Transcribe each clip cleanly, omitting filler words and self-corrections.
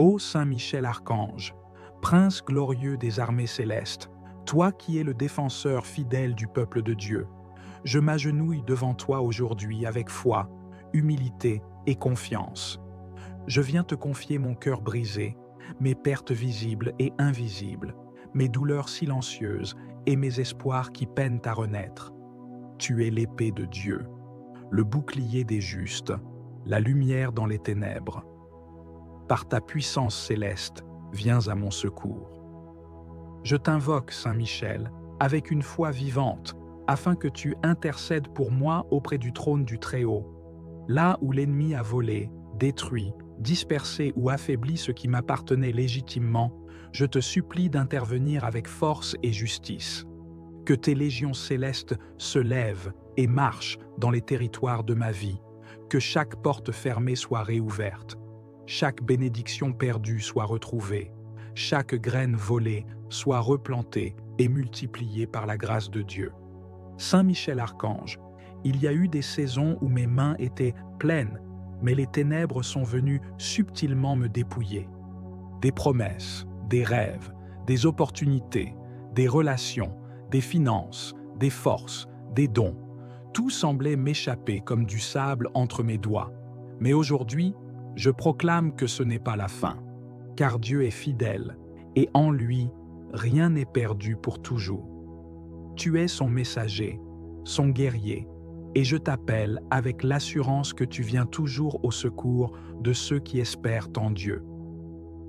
Ô Saint Michel Archange, prince glorieux des armées célestes, toi qui es le défenseur fidèle du peuple de Dieu, je m'agenouille devant toi aujourd'hui avec foi, humilité et confiance. Je viens te confier mon cœur brisé, mes pertes visibles et invisibles, mes douleurs silencieuses et mes espoirs qui peinent à renaître. Tu es l'épée de Dieu, le bouclier des justes, la lumière dans les ténèbres. Par ta puissance céleste, viens à mon secours. Je t'invoque, Saint Michel, avec une foi vivante, afin que tu intercèdes pour moi auprès du trône du Très-Haut, là où l'ennemi a volé, détruit, dispersé ou affaibli ce qui m'appartenait légitimement. Je te supplie d'intervenir avec force et justice. Que tes légions célestes se lèvent et marchent dans les territoires de ma vie, que chaque porte fermée soit réouverte, chaque bénédiction perdue soit retrouvée, chaque graine volée soit replantée et multipliée par la grâce de Dieu. Saint Michel Archange, il y a eu des saisons où mes mains étaient pleines, mais les ténèbres sont venues subtilement me dépouiller. Des promesses, des rêves, des opportunités, des relations, des finances, des forces, des dons. Tout semblait m'échapper comme du sable entre mes doigts. Mais aujourd'hui, je proclame que ce n'est pas la fin, car Dieu est fidèle, et en lui, rien n'est perdu pour toujours. Tu es son messager, son guerrier, et je t'appelle avec l'assurance que tu viens toujours au secours de ceux qui espèrent en Dieu.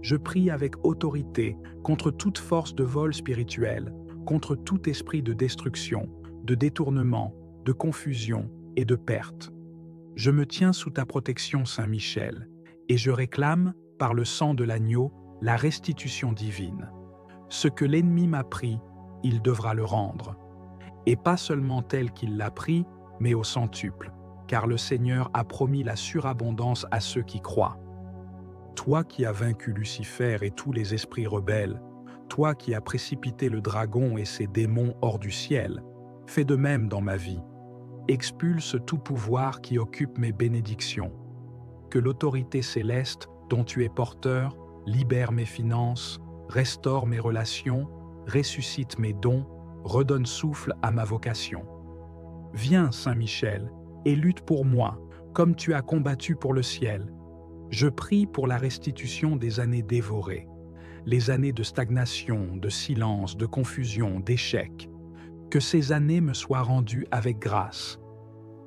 Je prie avec autorité contre toute force de vol spirituel, contre tout esprit de destruction, de détournement, de confusion et de perte. Je me tiens sous ta protection, Saint Michel, et je réclame, par le sang de l'agneau, la restitution divine. Ce que l'ennemi m'a pris, il devra le rendre. Et pas seulement tel qu'il l'a pris, mais au centuple, car le Seigneur a promis la surabondance à ceux qui croient. Toi qui as vaincu Lucifer et tous les esprits rebelles, toi qui as précipité le dragon et ses démons hors du ciel, fais de même dans ma vie. Expulse tout pouvoir qui occupe mes bénédictions. Que l'autorité céleste dont tu es porteur libère mes finances, restaure mes relations, ressuscite mes dons, redonne souffle à ma vocation. Viens, Saint Michel, et lutte pour moi, comme tu as combattu pour le ciel. Je prie pour la restitution des années dévorées, les années de stagnation, de silence, de confusion, d'échec. Que ces années me soient rendues avec grâce,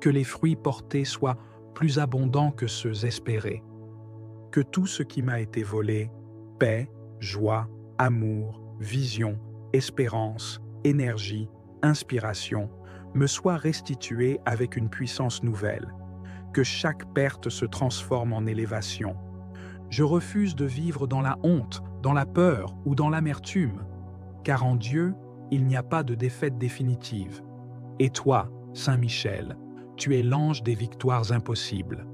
que les fruits portés soient plus abondants que ceux espérés, que tout ce qui m'a été volé, paix, joie, amour, vision, espérance, énergie, inspiration, me soit restitué avec une puissance nouvelle, que chaque perte se transforme en élévation. Je refuse de vivre dans la honte, dans la peur ou dans l'amertume, car en Dieu, il n'y a pas de défaite définitive. Et toi, Saint Michel, tu es l'ange des victoires impossibles.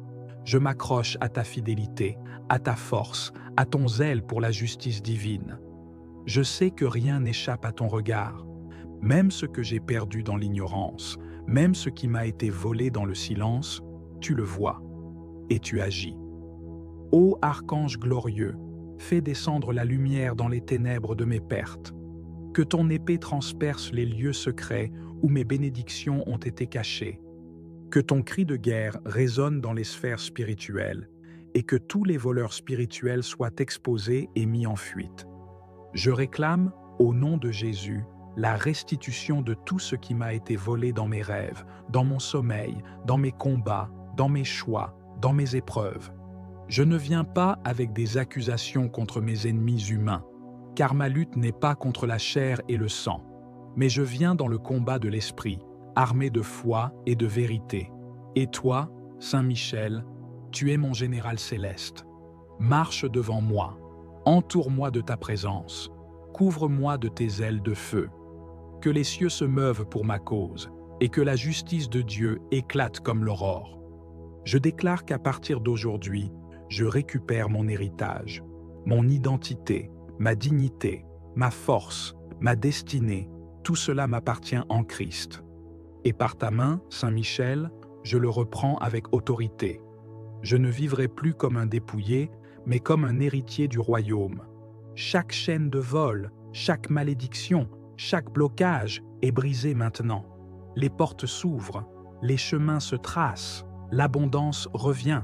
Je m'accroche à ta fidélité, à ta force, à ton zèle pour la justice divine. Je sais que rien n'échappe à ton regard, même ce que j'ai perdu dans l'ignorance, même ce qui m'a été volé dans le silence, tu le vois et tu agis. Ô archange glorieux, fais descendre la lumière dans les ténèbres de mes pertes. Que ton épée transperce les lieux secrets où mes bénédictions ont été cachées. Que ton cri de guerre résonne dans les sphères spirituelles et que tous les voleurs spirituels soient exposés et mis en fuite. Je réclame, au nom de Jésus, la restitution de tout ce qui m'a été volé dans mes rêves, dans mon sommeil, dans mes combats, dans mes choix, dans mes épreuves. Je ne viens pas avec des accusations contre mes ennemis humains, car ma lutte n'est pas contre la chair et le sang, mais je viens dans le combat de l'esprit, armé de foi et de vérité. Et toi, Saint Michel, tu es mon général céleste. Marche devant moi, entoure-moi de ta présence, couvre-moi de tes ailes de feu. Que les cieux se meuvent pour ma cause, et que la justice de Dieu éclate comme l'aurore. Je déclare qu'à partir d'aujourd'hui, je récupère mon héritage, mon identité, ma dignité, ma force, ma destinée, tout cela m'appartient en Christ. Et par ta main, Saint Michel, je le reprends avec autorité. Je ne vivrai plus comme un dépouillé, mais comme un héritier du royaume. Chaque chaîne de vol, chaque malédiction, chaque blocage est brisé maintenant. Les portes s'ouvrent, les chemins se tracent, l'abondance revient.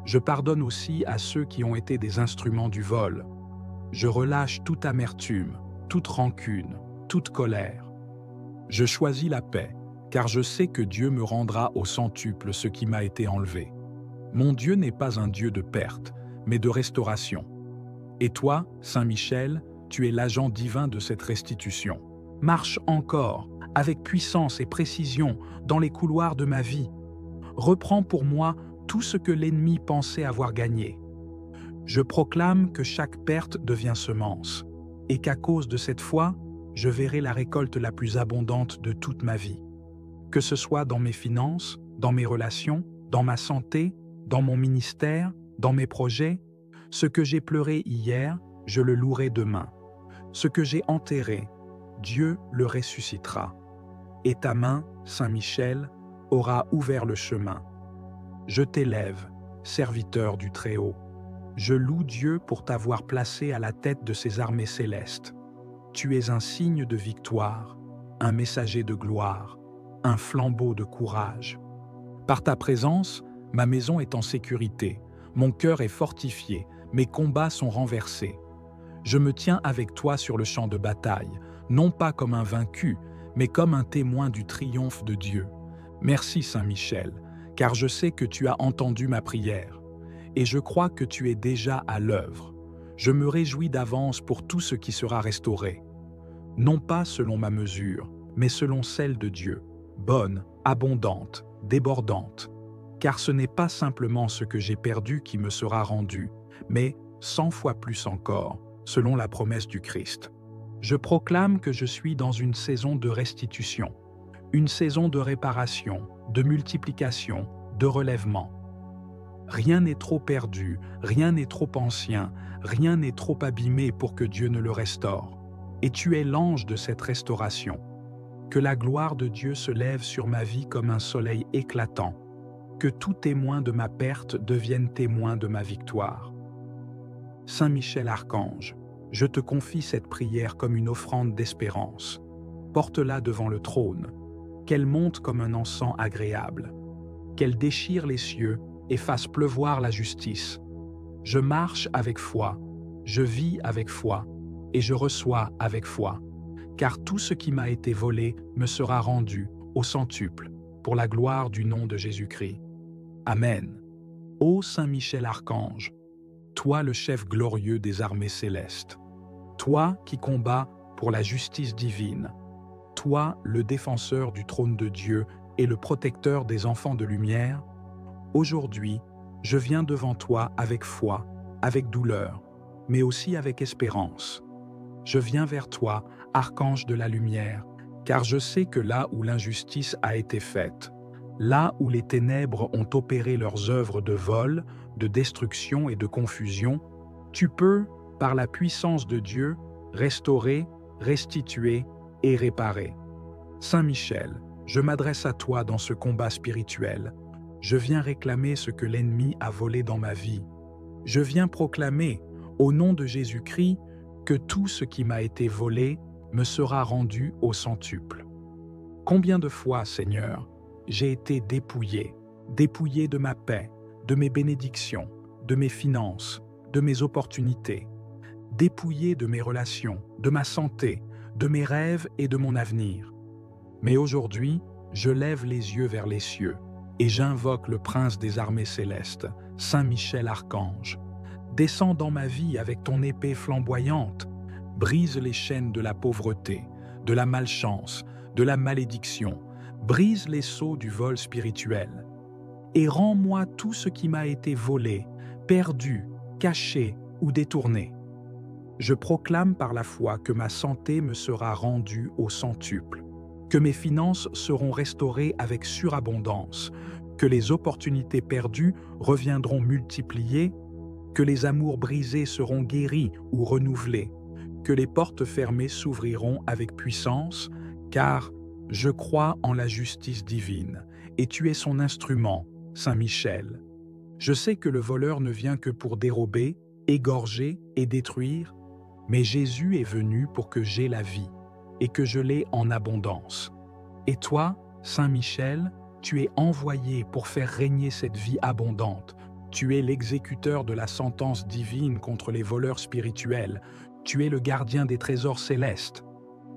Je pardonne aussi à ceux qui ont été des instruments du vol. Je relâche toute amertume, toute rancune, toute colère. Je choisis la paix, car je sais que Dieu me rendra au centuple ce qui m'a été enlevé. Mon Dieu n'est pas un Dieu de perte, mais de restauration. Et toi, Saint Michel, tu es l'agent divin de cette restitution. Marche encore, avec puissance et précision, dans les couloirs de ma vie. Reprends pour moi tout ce que l'ennemi pensait avoir gagné. Je proclame que chaque perte devient semence, et qu'à cause de cette foi, je verrai la récolte la plus abondante de toute ma vie. Que ce soit dans mes finances, dans mes relations, dans ma santé, dans mon ministère, dans mes projets, ce que j'ai pleuré hier, je le louerai demain. Ce que j'ai enterré, Dieu le ressuscitera. Et ta main, Saint Michel, aura ouvert le chemin. Je t'élève, serviteur du Très-Haut. Je loue Dieu pour t'avoir placé à la tête de ses armées célestes. Tu es un signe de victoire, un messager de gloire, un flambeau de courage. Par ta présence, ma maison est en sécurité, mon cœur est fortifié, mes combats sont renversés. Je me tiens avec toi sur le champ de bataille, non pas comme un vaincu, mais comme un témoin du triomphe de Dieu. Merci Saint Michel, car je sais que tu as entendu ma prière, et je crois que tu es déjà à l'œuvre. Je me réjouis d'avance pour tout ce qui sera restauré. Non pas selon ma mesure, mais selon celle de Dieu, bonne, abondante, débordante. Car ce n'est pas simplement ce que j'ai perdu qui me sera rendu, mais 100 fois plus encore, selon la promesse du Christ. Je proclame que je suis dans une saison de restitution, une saison de réparation, de multiplication, de relèvement. Rien n'est trop perdu, rien n'est trop ancien, rien n'est trop abîmé pour que Dieu ne le restaure. Et tu es l'ange de cette restauration. Que la gloire de Dieu se lève sur ma vie comme un soleil éclatant. Que tout témoin de ma perte devienne témoin de ma victoire. Saint Michel Archange, je te confie cette prière comme une offrande d'espérance. Porte-la devant le trône, qu'elle monte comme un encens agréable, qu'elle déchire les cieux et fasse pleuvoir la justice. Je marche avec foi, je vis avec foi, et je reçois avec foi, car tout ce qui m'a été volé me sera rendu au centuple, pour la gloire du nom de Jésus-Christ. Amen. Ô Saint Michel Archange, toi le chef glorieux des armées célestes, toi qui combats pour la justice divine, toi le défenseur du trône de Dieu et le protecteur des enfants de lumière, aujourd'hui, je viens devant toi avec foi, avec douleur, mais aussi avec espérance. Je viens vers toi, archange de la lumière, car je sais que là où l'injustice a été faite, là où les ténèbres ont opéré leurs œuvres de vol, de destruction et de confusion, tu peux, par la puissance de Dieu, restaurer, restituer et réparer. Saint Michel, je m'adresse à toi dans ce combat spirituel. Je viens réclamer ce que l'ennemi a volé dans ma vie. Je viens proclamer, au nom de Jésus-Christ, que tout ce qui m'a été volé me sera rendu au centuple. Combien de fois, Seigneur, j'ai été dépouillé de ma paix, de mes bénédictions, de mes finances, de mes opportunités, dépouillé de mes relations, de ma santé, de mes rêves et de mon avenir. Mais aujourd'hui, je lève les yeux vers les cieux et j'invoque le prince des armées célestes, Saint Michel Archange. Descends dans ma vie avec ton épée flamboyante, brise les chaînes de la pauvreté, de la malchance, de la malédiction, brise les sceaux du vol spirituel, et rends-moi tout ce qui m'a été volé, perdu, caché ou détourné. Je proclame par la foi que ma santé me sera rendue au centuple, que mes finances seront restaurées avec surabondance, que les opportunités perdues reviendront multipliées, que les amours brisés seront guéris ou renouvelés, que les portes fermées s'ouvriront avec puissance, car je crois en la justice divine, et tu es son instrument, Saint Michel. Je sais que le voleur ne vient que pour dérober, égorger et détruire, mais Jésus est venu pour que j'aie la vie, et que je l'ai en abondance. Et toi, Saint Michel, tu es envoyé pour faire régner cette vie abondante. Tu es l'exécuteur de la sentence divine contre les voleurs spirituels. Tu es le gardien des trésors célestes.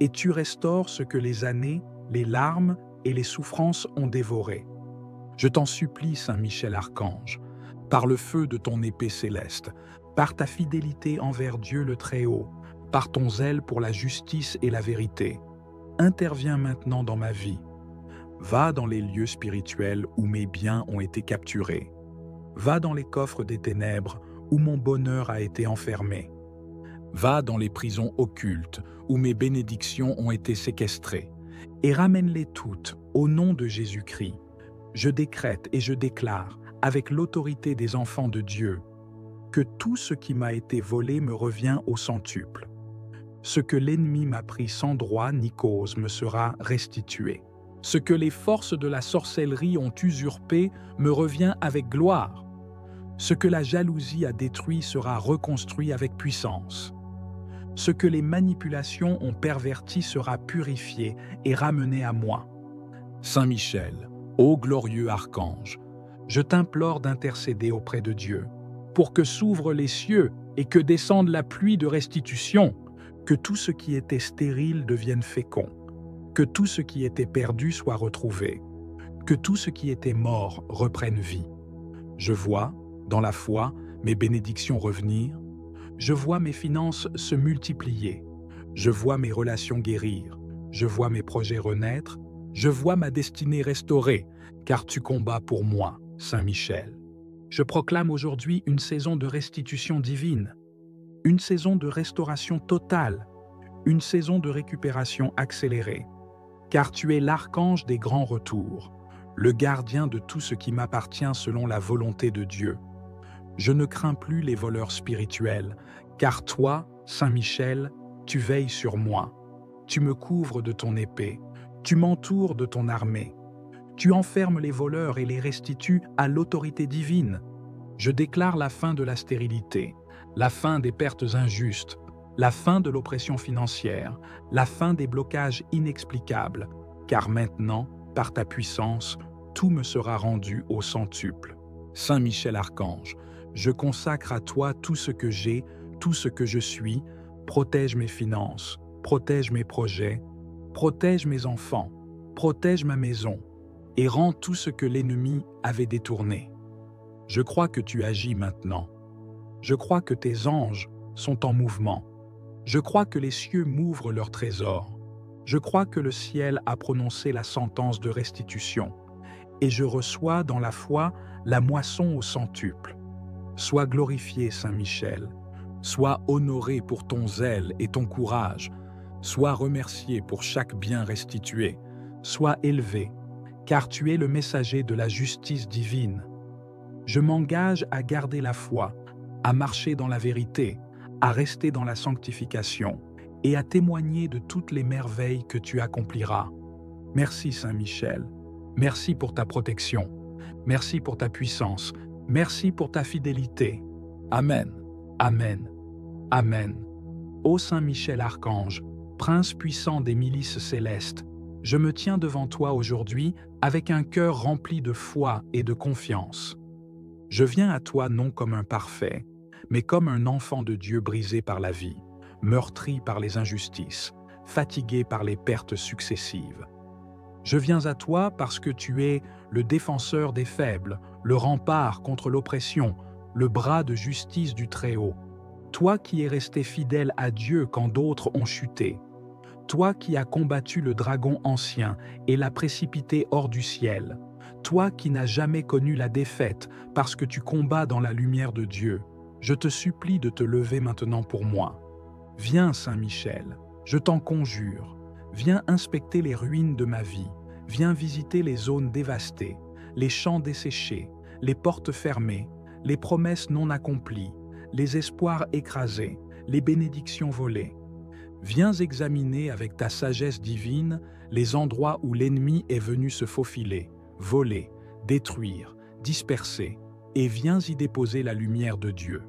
Et tu restaures ce que les années, les larmes et les souffrances ont dévoré. Je t'en supplie, Saint Michel Archange, par le feu de ton épée céleste, par ta fidélité envers Dieu le Très-Haut, par ton zèle pour la justice et la vérité, interviens maintenant dans ma vie. Va dans les lieux spirituels où mes biens ont été capturés. Va dans les coffres des ténèbres où mon bonheur a été enfermé. Va dans les prisons occultes où mes bénédictions ont été séquestrées, et ramène-les toutes au nom de Jésus-Christ. Je décrète et je déclare, avec l'autorité des enfants de Dieu, que tout ce qui m'a été volé me revient au centuple. Ce que l'ennemi m'a pris sans droit ni cause me sera restitué. Ce que les forces de la sorcellerie ont usurpé me revient avec gloire. Ce que la jalousie a détruit sera reconstruit avec puissance. Ce que les manipulations ont perverti sera purifié et ramené à moi. Saint Michel, ô glorieux archange, je t'implore d'intercéder auprès de Dieu, pour que s'ouvrent les cieux et que descende la pluie de restitution, que tout ce qui était stérile devienne fécond, que tout ce qui était perdu soit retrouvé, que tout ce qui était mort reprenne vie. Je vois, dans la foi, mes bénédictions revenir, je vois mes finances se multiplier, je vois mes relations guérir, je vois mes projets renaître, je vois ma destinée restaurée, car tu combats pour moi, Saint Michel. Je proclame aujourd'hui une saison de restitution divine, une saison de restauration totale, une saison de récupération accélérée, car tu es l'archange des grands retours, le gardien de tout ce qui m'appartient selon la volonté de Dieu. Je ne crains plus les voleurs spirituels, car toi, Saint Michel, tu veilles sur moi. Tu me couvres de ton épée, tu m'entoures de ton armée. Tu enfermes les voleurs et les restitues à l'autorité divine. Je déclare la fin de la stérilité, la fin des pertes injustes, la fin de l'oppression financière, la fin des blocages inexplicables, car maintenant, par ta puissance, tout me sera rendu au centuple. Saint Michel Archange, je consacre à toi tout ce que j'ai, tout ce que je suis, protège mes finances, protège mes projets, protège mes enfants, protège ma maison, et rends tout ce que l'ennemi avait détourné. Je crois que tu agis maintenant. Je crois que tes anges sont en mouvement. Je crois que les cieux m'ouvrent leurs trésors. Je crois que le ciel a prononcé la sentence de restitution. Et je reçois dans la foi la moisson au centuple. Sois glorifié, Saint Michel. Sois honoré pour ton zèle et ton courage. Sois remercié pour chaque bien restitué. Sois élevé, car tu es le messager de la justice divine. Je m'engage à garder la foi, à marcher dans la vérité, à rester dans la sanctification et à témoigner de toutes les merveilles que tu accompliras. Merci Saint Michel. Merci pour ta protection. Merci pour ta puissance. Merci pour ta fidélité. Amen. Amen. Amen. Ô Saint Michel Archange, Prince puissant des milices célestes, je me tiens devant toi aujourd'hui avec un cœur rempli de foi et de confiance. Je viens à toi non comme un parfait, mais comme un enfant de Dieu brisé par la vie, meurtri par les injustices, fatigué par les pertes successives. Je viens à toi parce que tu es le défenseur des faibles, le rempart contre l'oppression, le bras de justice du Très-Haut. Toi qui es resté fidèle à Dieu quand d'autres ont chuté. Toi qui as combattu le dragon ancien et l'as précipité hors du ciel. Toi qui n'as jamais connu la défaite parce que tu combats dans la lumière de Dieu. Je te supplie de te lever maintenant pour moi. Viens, Saint Michel, je t'en conjure. Viens inspecter les ruines de ma vie. Viens visiter les zones dévastées, les champs desséchés, les portes fermées, les promesses non accomplies, les espoirs écrasés, les bénédictions volées. Viens examiner avec ta sagesse divine les endroits où l'ennemi est venu se faufiler, voler, détruire, disperser. et viens y déposer la lumière de Dieu.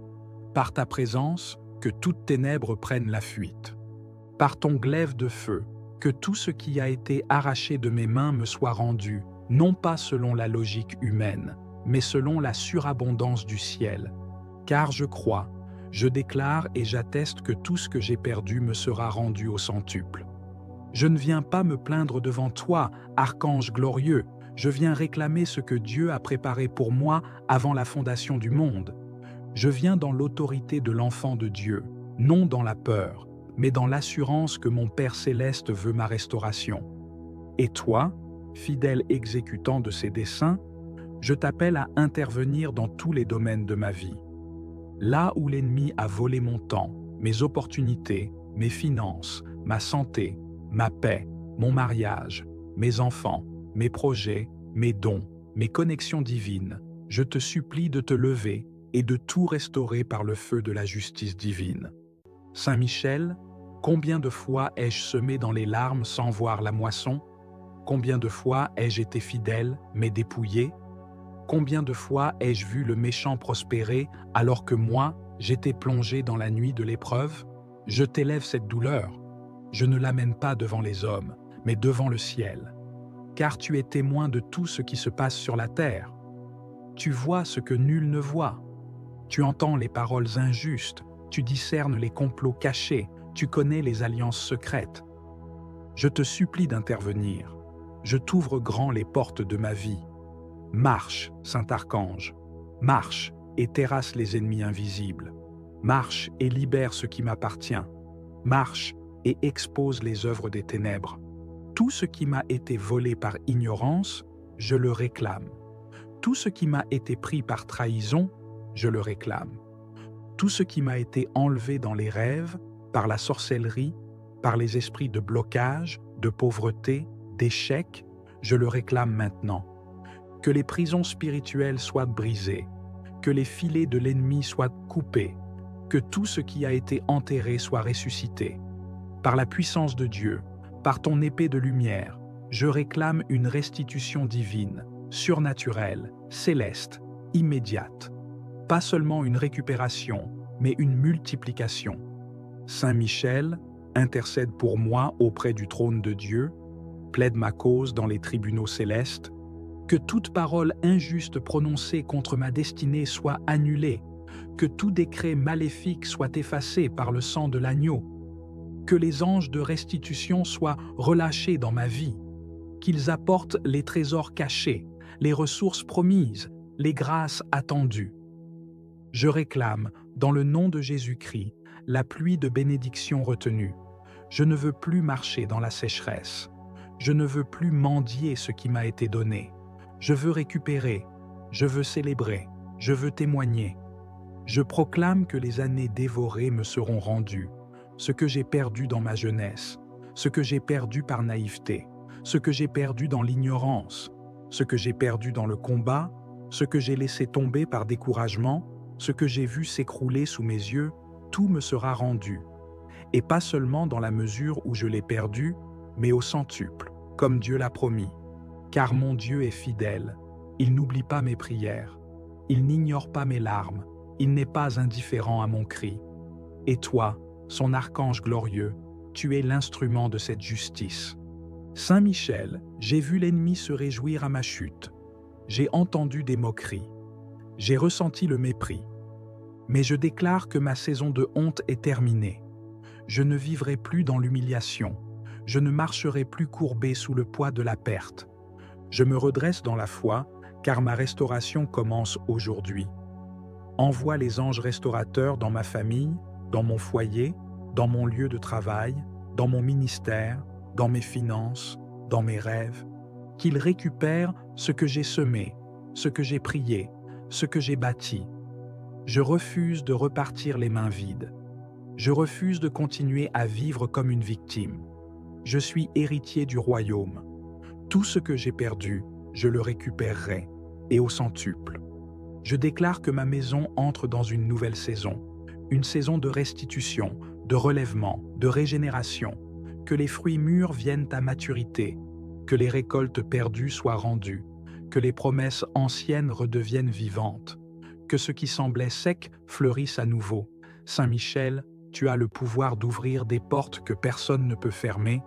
Par ta présence, que toutes ténèbres prennent la fuite. Par ton glaive de feu, que tout ce qui a été arraché de mes mains me soit rendu, non pas selon la logique humaine, mais selon la surabondance du ciel. Car je crois, je déclare et j'atteste que tout ce que j'ai perdu me sera rendu au centuple. Je ne viens pas me plaindre devant toi, archange glorieux, je viens réclamer ce que Dieu a préparé pour moi avant la fondation du monde. Je viens dans l'autorité de l'enfant de Dieu, non dans la peur, mais dans l'assurance que mon Père céleste veut ma restauration. Et toi, fidèle exécutant de ses desseins, je t'appelle à intervenir dans tous les domaines de ma vie. Là où l'ennemi a volé mon temps, mes opportunités, mes finances, ma santé, ma paix, mon mariage, mes enfants, mes projets, mes dons, mes connexions divines, je te supplie de te lever et de tout restaurer par le feu de la justice divine. Saint Michel, combien de fois ai-je semé dans les larmes sans voir la moisson? Combien de fois ai-je été fidèle, mais dépouillé? Combien de fois ai-je vu le méchant prospérer alors que moi, j'étais plongé dans la nuit de l'épreuve? Je t'élève cette douleur. Je ne l'amène pas devant les hommes, mais devant le ciel. Car tu es témoin de tout ce qui se passe sur la terre. Tu vois ce que nul ne voit. Tu entends les paroles injustes, tu discernes les complots cachés, tu connais les alliances secrètes. Je te supplie d'intervenir. Je t'ouvre grand les portes de ma vie. Marche, Saint Archange, marche et terrasse les ennemis invisibles. Marche et libère ce qui m'appartient. Marche et expose les œuvres des ténèbres. Tout ce qui m'a été volé par ignorance, je le réclame. Tout ce qui m'a été pris par trahison, je le réclame. Tout ce qui m'a été enlevé dans les rêves, par la sorcellerie, par les esprits de blocage, de pauvreté, d'échec, je le réclame maintenant. Que les prisons spirituelles soient brisées, que les filets de l'ennemi soient coupés, que tout ce qui a été enterré soit ressuscité. Par la puissance de Dieu, par ton épée de lumière, je réclame une restitution divine, surnaturelle, céleste, immédiate. Pas seulement une récupération, mais une multiplication. Saint Michel, intercède pour moi auprès du trône de Dieu, plaide ma cause dans les tribunaux célestes, que toute parole injuste prononcée contre ma destinée soit annulée, que tout décret maléfique soit effacé par le sang de l'agneau, que les anges de restitution soient relâchés dans ma vie, qu'ils apportent les trésors cachés, les ressources promises, les grâces attendues. Je réclame, dans le nom de Jésus-Christ, la pluie de bénédiction retenue. Je ne veux plus marcher dans la sécheresse. Je ne veux plus mendier ce qui m'a été donné. Je veux récupérer, je veux célébrer, je veux témoigner. Je proclame que les années dévorées me seront rendues, ce que j'ai perdu dans ma jeunesse, ce que j'ai perdu par naïveté, ce que j'ai perdu dans l'ignorance, ce que j'ai perdu dans le combat, ce que j'ai laissé tomber par découragement, ce que j'ai vu s'écrouler sous mes yeux, tout me sera rendu. Et pas seulement dans la mesure où je l'ai perdu, mais au centuple, comme Dieu l'a promis. Car mon Dieu est fidèle, il n'oublie pas mes prières, il n'ignore pas mes larmes, il n'est pas indifférent à mon cri. Et toi, son archange glorieux, tu es l'instrument de cette justice. Saint Michel, j'ai vu l'ennemi se réjouir à ma chute. J'ai entendu des moqueries. J'ai ressenti le mépris. Mais je déclare que ma saison de honte est terminée. Je ne vivrai plus dans l'humiliation. Je ne marcherai plus courbé sous le poids de la perte. Je me redresse dans la foi, car ma restauration commence aujourd'hui. Envoie les anges restaurateurs dans ma famille, dans mon foyer, dans mon lieu de travail, dans mon ministère, dans mes finances, dans mes rêves, qu'ils récupèrent ce que j'ai semé, ce que j'ai prié, ce que j'ai bâti. Je refuse de repartir les mains vides. Je refuse de continuer à vivre comme une victime. Je suis héritier du royaume. Tout ce que j'ai perdu, je le récupérerai, et au centuple. Je déclare que ma maison entre dans une nouvelle saison, une saison de restitution, de relèvement, de régénération, que les fruits mûrs viennent à maturité, que les récoltes perdues soient rendues, que les promesses anciennes redeviennent vivantes, que ce qui semblait sec fleurisse à nouveau. Saint Michel, tu as le pouvoir d'ouvrir des portes que personne ne peut fermer.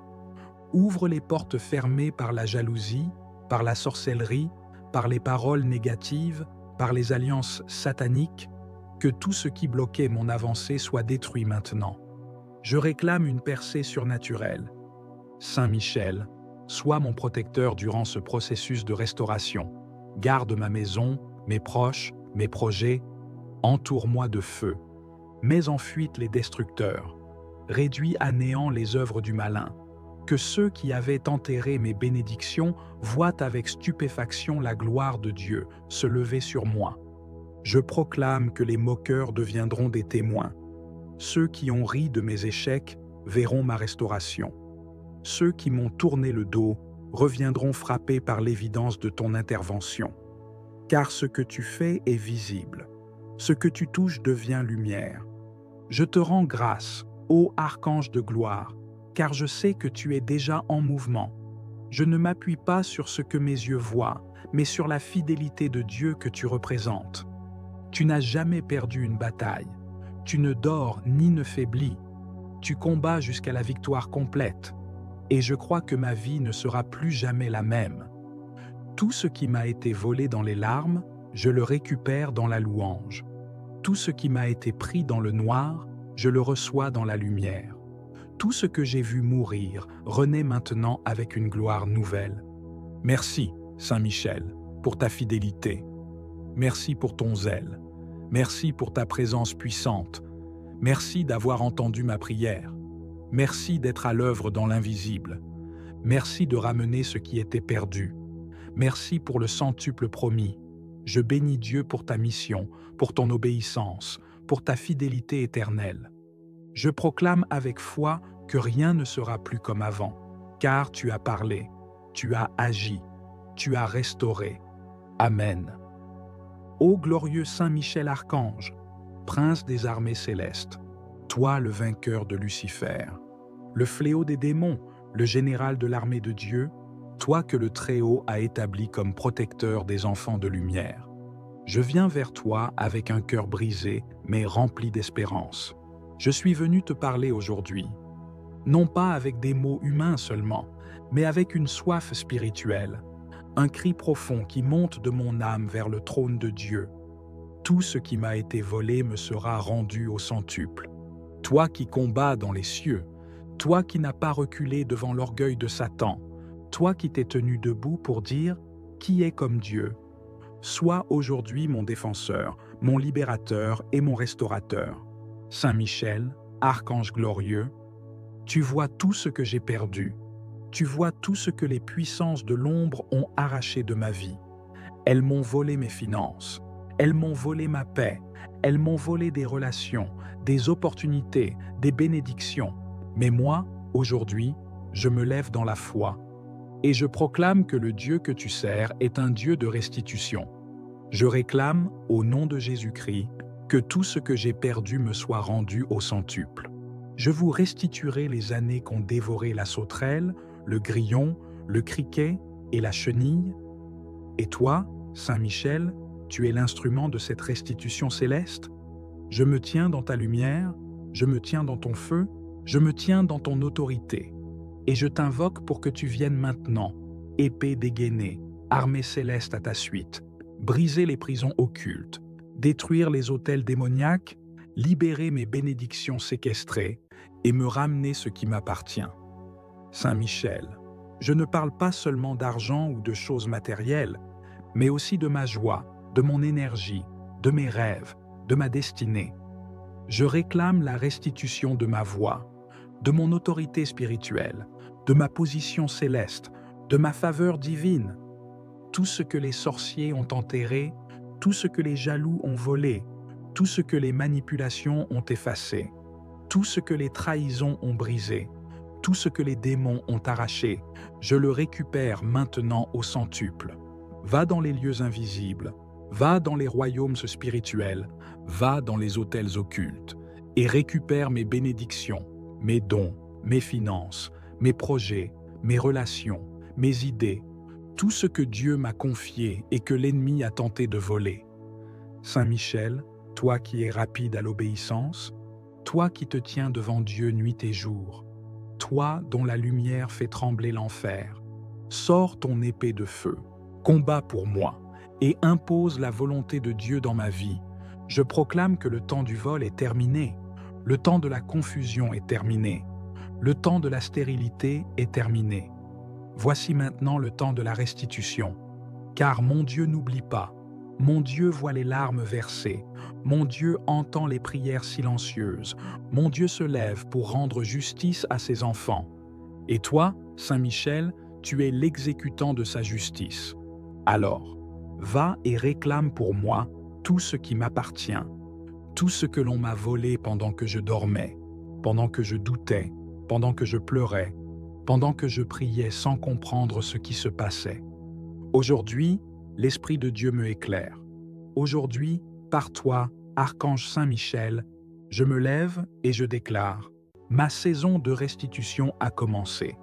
Ouvre les portes fermées par la jalousie, par la sorcellerie, par les paroles négatives, par les alliances sataniques, que tout ce qui bloquait mon avancée soit détruit maintenant. Je réclame une percée surnaturelle. Saint Michel, sois mon protecteur durant ce processus de restauration. Garde ma maison, mes proches, mes projets, entoure-moi de feu. Mets en fuite les destructeurs. Réduis à néant les œuvres du malin. Que ceux qui avaient enterré mes bénédictions voient avec stupéfaction la gloire de Dieu se lever sur moi. Je proclame que les moqueurs deviendront des témoins. Ceux qui ont ri de mes échecs verront ma restauration. Ceux qui m'ont tourné le dos reviendront frappés par l'évidence de ton intervention. Car ce que tu fais est visible. Ce que tu touches devient lumière. Je te rends grâce, ô archange de gloire, car je sais que tu es déjà en mouvement. Je ne m'appuie pas sur ce que mes yeux voient, mais sur la fidélité de Dieu que tu représentes. Tu n'as jamais perdu une bataille. Tu ne dors ni ne faiblis. Tu combats jusqu'à la victoire complète. Et je crois que ma vie ne sera plus jamais la même. Tout ce qui m'a été volé dans les larmes, je le récupère dans la louange. Tout ce qui m'a été pris dans le noir, je le reçois dans la lumière. Tout ce que j'ai vu mourir renaît maintenant avec une gloire nouvelle. Merci, Saint Michel, pour ta fidélité. Merci pour ton zèle. Merci pour ta présence puissante. Merci d'avoir entendu ma prière. Merci d'être à l'œuvre dans l'invisible. Merci de ramener ce qui était perdu. Merci pour le centuple promis. Je bénis Dieu pour ta mission, pour ton obéissance, pour ta fidélité éternelle. Je proclame avec foi que rien ne sera plus comme avant, car tu as parlé, tu as agi, tu as restauré. Amen. Ô glorieux Saint Michel Archange, prince des armées célestes, toi le vainqueur de Lucifer, le fléau des démons, le général de l'armée de Dieu, toi que le Très-Haut a établi comme protecteur des enfants de lumière. Je viens vers toi avec un cœur brisé, mais rempli d'espérance. Je suis venu te parler aujourd'hui, non pas avec des mots humains seulement, mais avec une soif spirituelle, un cri profond qui monte de mon âme vers le trône de Dieu. Tout ce qui m'a été volé me sera rendu au centuple. Toi qui combats dans les cieux, toi qui n'as pas reculé devant l'orgueil de Satan, toi qui t'es tenu debout pour dire « Qui est comme Dieu ?» Sois aujourd'hui mon défenseur, mon libérateur et mon restaurateur. Saint Michel, archange glorieux, tu vois tout ce que j'ai perdu. Tu vois tout ce que les puissances de l'ombre ont arraché de ma vie. Elles m'ont volé mes finances. Elles m'ont volé ma paix. Elles m'ont volé des relations, des opportunités, des bénédictions. Mais moi, aujourd'hui, je me lève dans la foi. Et je proclame que le Dieu que tu sers est un Dieu de restitution. Je réclame, au nom de Jésus-Christ, que tout ce que j'ai perdu me soit rendu au centuple. Je vous restituerai les années qu'ont dévoré la sauterelle, le grillon, le criquet et la chenille. Et toi, Saint Michel, tu es l'instrument de cette restitution céleste. Je me tiens dans ta lumière, je me tiens dans ton feu, je me tiens dans ton autorité. Et je t'invoque pour que tu viennes maintenant, épée dégainée, armée céleste à ta suite, briser les prisons occultes, détruire les autels démoniaques, libérer mes bénédictions séquestrées et me ramener ce qui m'appartient. Saint Michel, je ne parle pas seulement d'argent ou de choses matérielles, mais aussi de ma joie, de mon énergie, de mes rêves, de ma destinée. Je réclame la restitution de ma voix, de mon autorité spirituelle, de ma position céleste, de ma faveur divine. Tout ce que les sorciers ont enterré, tout ce que les jaloux ont volé, tout ce que les manipulations ont effacé, tout ce que les trahisons ont brisé, tout ce que les démons ont arraché, je le récupère maintenant au centuple. Va dans les lieux invisibles, va dans les royaumes spirituels, va dans les autels occultes, et récupère mes bénédictions, mes dons, mes finances, mes projets, mes relations, mes idées, tout ce que Dieu m'a confié et que l'ennemi a tenté de voler. Saint Michel, toi qui es rapide à l'obéissance, toi qui te tiens devant Dieu nuit et jour, toi dont la lumière fait trembler l'enfer, sors ton épée de feu, combat pour moi, et impose la volonté de Dieu dans ma vie. Je proclame que le temps du vol est terminé, le temps de la confusion est terminé, le temps de la stérilité est terminé. Voici maintenant le temps de la restitution, car mon Dieu n'oublie pas, mon Dieu voit les larmes versées, mon Dieu entend les prières silencieuses, mon Dieu se lève pour rendre justice à ses enfants. Et toi, Saint Michel, tu es l'exécutant de sa justice. Alors, va et réclame pour moi tout ce qui m'appartient, tout ce que l'on m'a volé pendant que je dormais, pendant que je doutais, pendant que je pleurais, pendant que je priais sans comprendre ce qui se passait. Aujourd'hui, l'Esprit de Dieu me éclaire. Aujourd'hui, par toi, Archange Saint Michel, je me lève et je déclare, ma saison de restitution a commencé.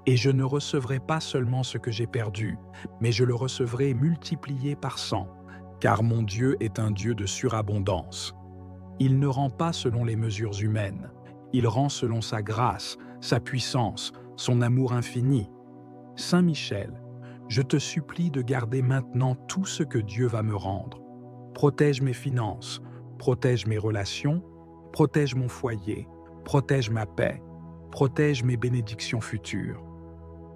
Et je ne recevrai pas seulement ce que j'ai perdu, mais je le recevrai multiplié par 100, car mon Dieu est un Dieu de surabondance. Il ne rend pas selon les mesures humaines, il rend selon sa grâce, sa puissance, son amour infini. Saint Michel, je te supplie de garder maintenant tout ce que Dieu va me rendre. Protège mes finances, protège mes relations, protège mon foyer, protège ma paix, protège mes bénédictions futures.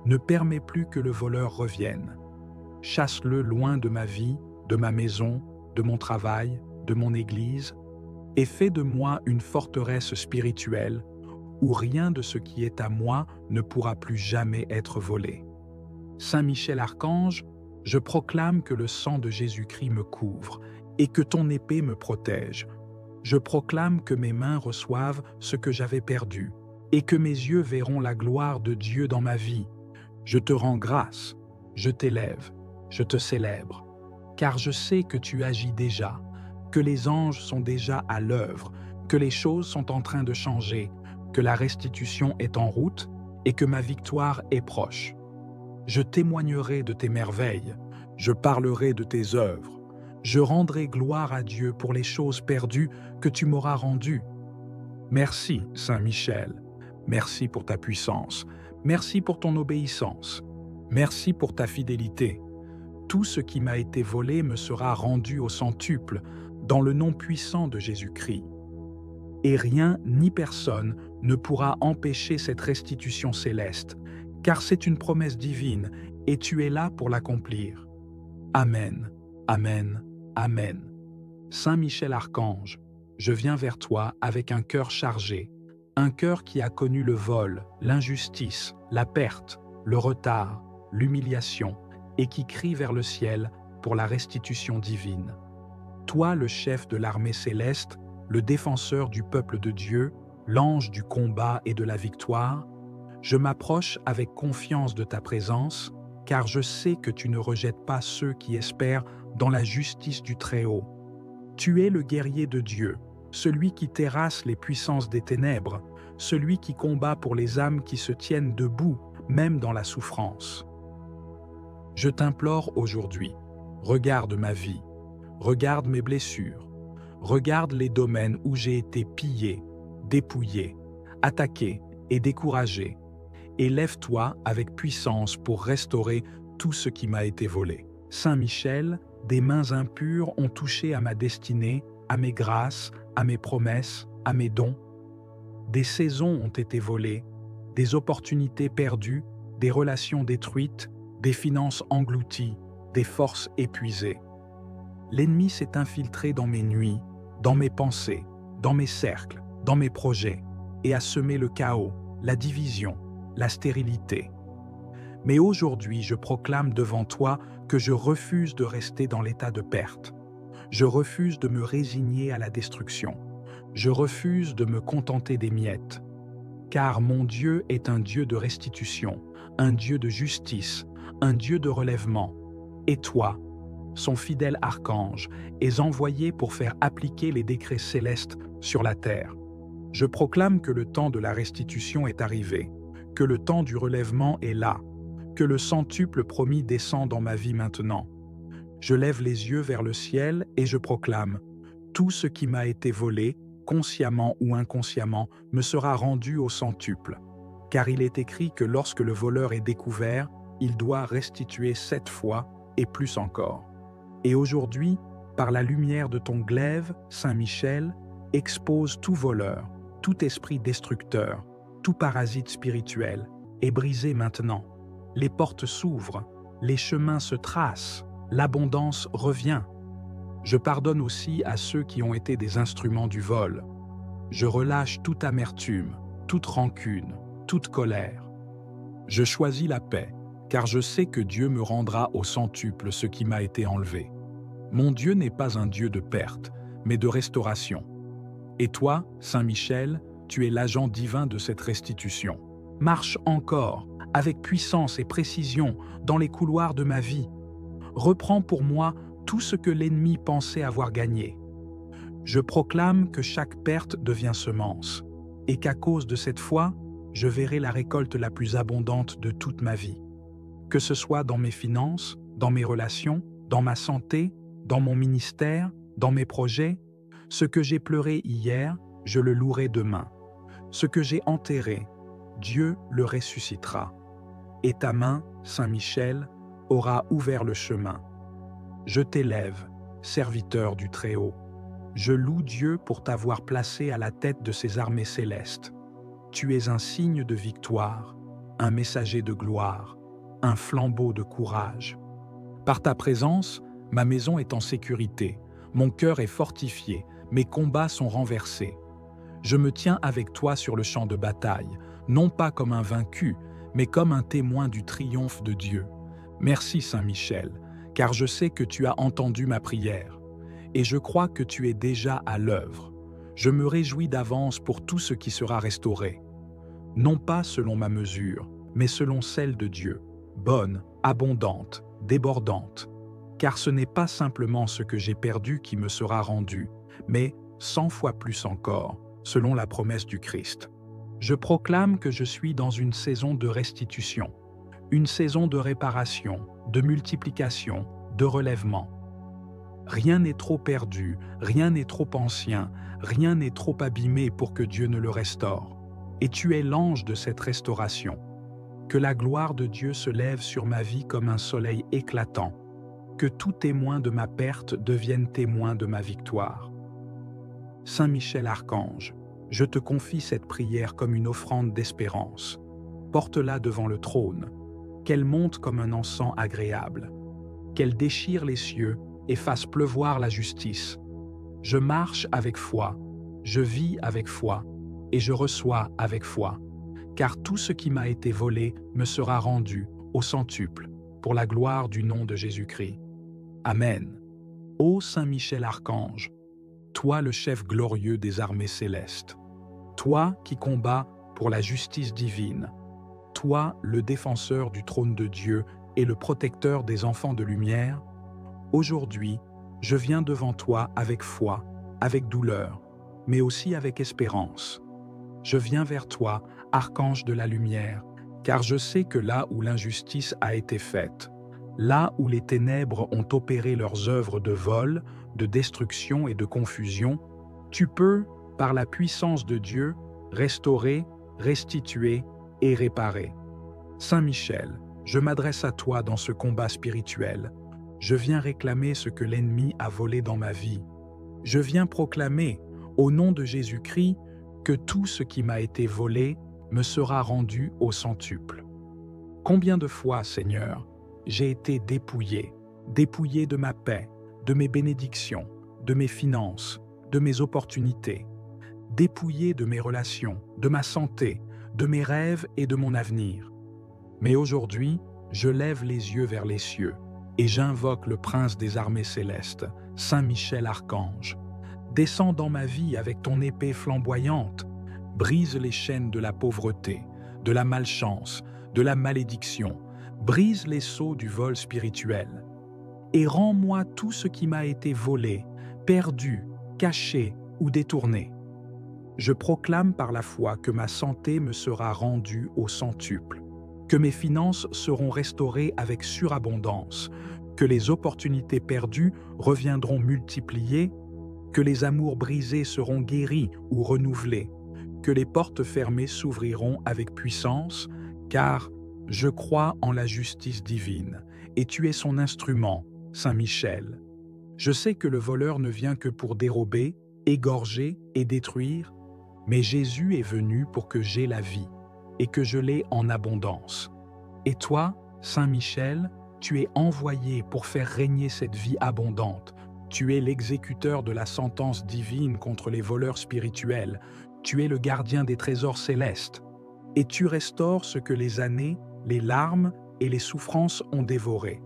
Ne permets plus que le voleur revienne. Chasse-le loin de ma vie, de ma maison, de mon travail, de mon église, et fais de moi une forteresse spirituelle où rien de ce qui est à moi ne pourra plus jamais être volé. Saint Michel Archange, je proclame que le sang de Jésus-Christ me couvre et que ton épée me protège. Je proclame que mes mains reçoivent ce que j'avais perdu et que mes yeux verront la gloire de Dieu dans ma vie. Je te rends grâce, je t'élève, je te célèbre, car je sais que tu agis déjà, que les anges sont déjà à l'œuvre, que les choses sont en train de changer, que la restitution est en route et que ma victoire est proche. Je témoignerai de tes merveilles, je parlerai de tes œuvres, je rendrai gloire à Dieu pour les choses perdues que tu m'auras rendues. Merci, Saint Michel, merci pour ta puissance, merci pour ton obéissance, merci pour ta fidélité. Tout ce qui m'a été volé me sera rendu au centuple, dans le nom puissant de Jésus-Christ. Et rien ni personne ne pourra empêcher cette restitution céleste, car c'est une promesse divine et tu es là pour l'accomplir. Amen, Amen, Amen. Saint Michel Archange, je viens vers toi avec un cœur chargé, un cœur qui a connu le vol, l'injustice, la perte, le retard, l'humiliation, et qui crie vers le ciel pour la restitution divine. Toi, le chef de l'armée céleste, le défenseur du peuple de Dieu, l'ange du combat et de la victoire, je m'approche avec confiance de ta présence, car je sais que tu ne rejettes pas ceux qui espèrent dans la justice du Très-Haut. Tu es le guerrier de Dieu, celui qui terrasse les puissances des ténèbres, celui qui combat pour les âmes qui se tiennent debout, même dans la souffrance. Je t'implore aujourd'hui, regarde ma vie, regarde mes blessures, regarde les domaines où j'ai été pillé, dépouillé, attaqué et découragé, et lève-toi avec puissance pour restaurer tout ce qui m'a été volé. Saint Michel, des mains impures ont touché à ma destinée, à mes grâces, à mes promesses, à mes dons. Des saisons ont été volées, des opportunités perdues, des relations détruites, des finances englouties, des forces épuisées. L'ennemi s'est infiltré dans mes nuits, dans mes pensées, dans mes cercles, dans mes projets, et a semé le chaos, la division, la stérilité. Mais aujourd'hui, je proclame devant toi que je refuse de rester dans l'état de perte. Je refuse de me résigner à la destruction. Je refuse de me contenter des miettes. Car mon Dieu est un Dieu de restitution, un Dieu de justice, un Dieu de relèvement. Et toi, son fidèle archange, es envoyé pour faire appliquer les décrets célestes sur la terre. Je proclame que le temps de la restitution est arrivé, que le temps du relèvement est là, que le centuple promis descend dans ma vie maintenant. Je lève les yeux vers le ciel et je proclame: tout ce qui m'a été volé, consciemment ou inconsciemment, me sera rendu au centuple. Car il est écrit que lorsque le voleur est découvert, il doit restituer 7 fois et plus encore. Et aujourd'hui, par la lumière de ton glaive, Saint Michel, expose tout voleur, tout esprit destructeur, tout parasite spirituel, est brisé maintenant. Les portes s'ouvrent, les chemins se tracent, l'abondance revient. Je pardonne aussi à ceux qui ont été des instruments du vol. Je relâche toute amertume, toute rancune, toute colère. Je choisis la paix, car je sais que Dieu me rendra au centuple ce qui m'a été enlevé. Mon Dieu n'est pas un Dieu de perte, mais de restauration. Et toi, Saint Michel, tu es l'agent divin de cette restitution. Marche encore, avec puissance et précision, dans les couloirs de ma vie. Reprends pour moi tout ce que l'ennemi pensait avoir gagné. Je proclame que chaque perte devient semence, et qu'à cause de cette foi, je verrai la récolte la plus abondante de toute ma vie. Que ce soit dans mes finances, dans mes relations, dans ma santé, dans mon ministère, dans mes projets, ce que j'ai pleuré hier, je le louerai demain. Ce que j'ai enterré, Dieu le ressuscitera. Et ta main, Saint Michel, aura ouvert le chemin. Je t'élève, serviteur du Très-Haut. Je loue Dieu pour t'avoir placé à la tête de ses armées célestes. Tu es un signe de victoire, un messager de gloire, un flambeau de courage. Par ta présence, ma maison est en sécurité, mon cœur est fortifié, mes combats sont renversés. Je me tiens avec toi sur le champ de bataille, non pas comme un vaincu, mais comme un témoin du triomphe de Dieu. Merci Saint Michel, car je sais que tu as entendu ma prière, et je crois que tu es déjà à l'œuvre. Je me réjouis d'avance pour tout ce qui sera restauré. Non pas selon ma mesure, mais selon celle de Dieu, bonne, abondante, débordante. Car ce n'est pas simplement ce que j'ai perdu qui me sera rendu, mais 100 fois plus encore, selon la promesse du Christ. Je proclame que je suis dans une saison de restitution, une saison de réparation, de multiplication, de relèvement. Rien n'est trop perdu, rien n'est trop ancien, rien n'est trop abîmé pour que Dieu ne le restaure. Et tu es l'ange de cette restauration. Que la gloire de Dieu se lève sur ma vie comme un soleil éclatant. Que tout témoin de ma perte devienne témoin de ma victoire. Saint Michel Archange, je te confie cette prière comme une offrande d'espérance. Porte-la devant le trône, qu'elle monte comme un encens agréable, qu'elle déchire les cieux et fasse pleuvoir la justice. Je marche avec foi, je vis avec foi, et je reçois avec foi, car tout ce qui m'a été volé me sera rendu au centuple, pour la gloire du nom de Jésus-Christ. Amen. Ô Saint Michel Archange, toi le chef glorieux des armées célestes, toi qui combats pour la justice divine, toi le défenseur du trône de Dieu et le protecteur des enfants de lumière, aujourd'hui, je viens devant toi avec foi, avec douleur, mais aussi avec espérance. Je viens vers toi, archange de la lumière, car je sais que là où l'injustice a été faite, là où les ténèbres ont opéré leurs œuvres de vol, de destruction et de confusion, tu peux, par la puissance de Dieu, restaurer, restituer et réparer. Saint Michel, je m'adresse à toi dans ce combat spirituel. Je viens réclamer ce que l'ennemi a volé dans ma vie. Je viens proclamer, au nom de Jésus-Christ, que tout ce qui m'a été volé me sera rendu au centuple. Combien de fois, Seigneur, j'ai été dépouillé de ma paix, de mes bénédictions, de mes finances, de mes opportunités, dépouillé de mes relations, de ma santé, de mes rêves et de mon avenir. Mais aujourd'hui, je lève les yeux vers les cieux et j'invoque le prince des armées célestes, Saint Michel Archange. Descends dans ma vie avec ton épée flamboyante, brise les chaînes de la pauvreté, de la malchance, de la malédiction, brise les sceaux du vol spirituel, et rends-moi tout ce qui m'a été volé, perdu, caché ou détourné. Je proclame par la foi que ma santé me sera rendue au centuple, que mes finances seront restaurées avec surabondance, que les opportunités perdues reviendront multipliées, que les amours brisés seront guéris ou renouvelés, que les portes fermées s'ouvriront avec puissance, car je crois en la justice divine, et tu es son instrument, Saint Michel. Je sais que le voleur ne vient que pour dérober, égorger et détruire, mais Jésus est venu pour que j'aie la vie, et que je l'ai en abondance. Et toi, Saint Michel, tu es envoyé pour faire régner cette vie abondante. Tu es l'exécuteur de la sentence divine contre les voleurs spirituels. Tu es le gardien des trésors célestes. Et tu restaures ce que les années, les larmes et les souffrances ont dévoré.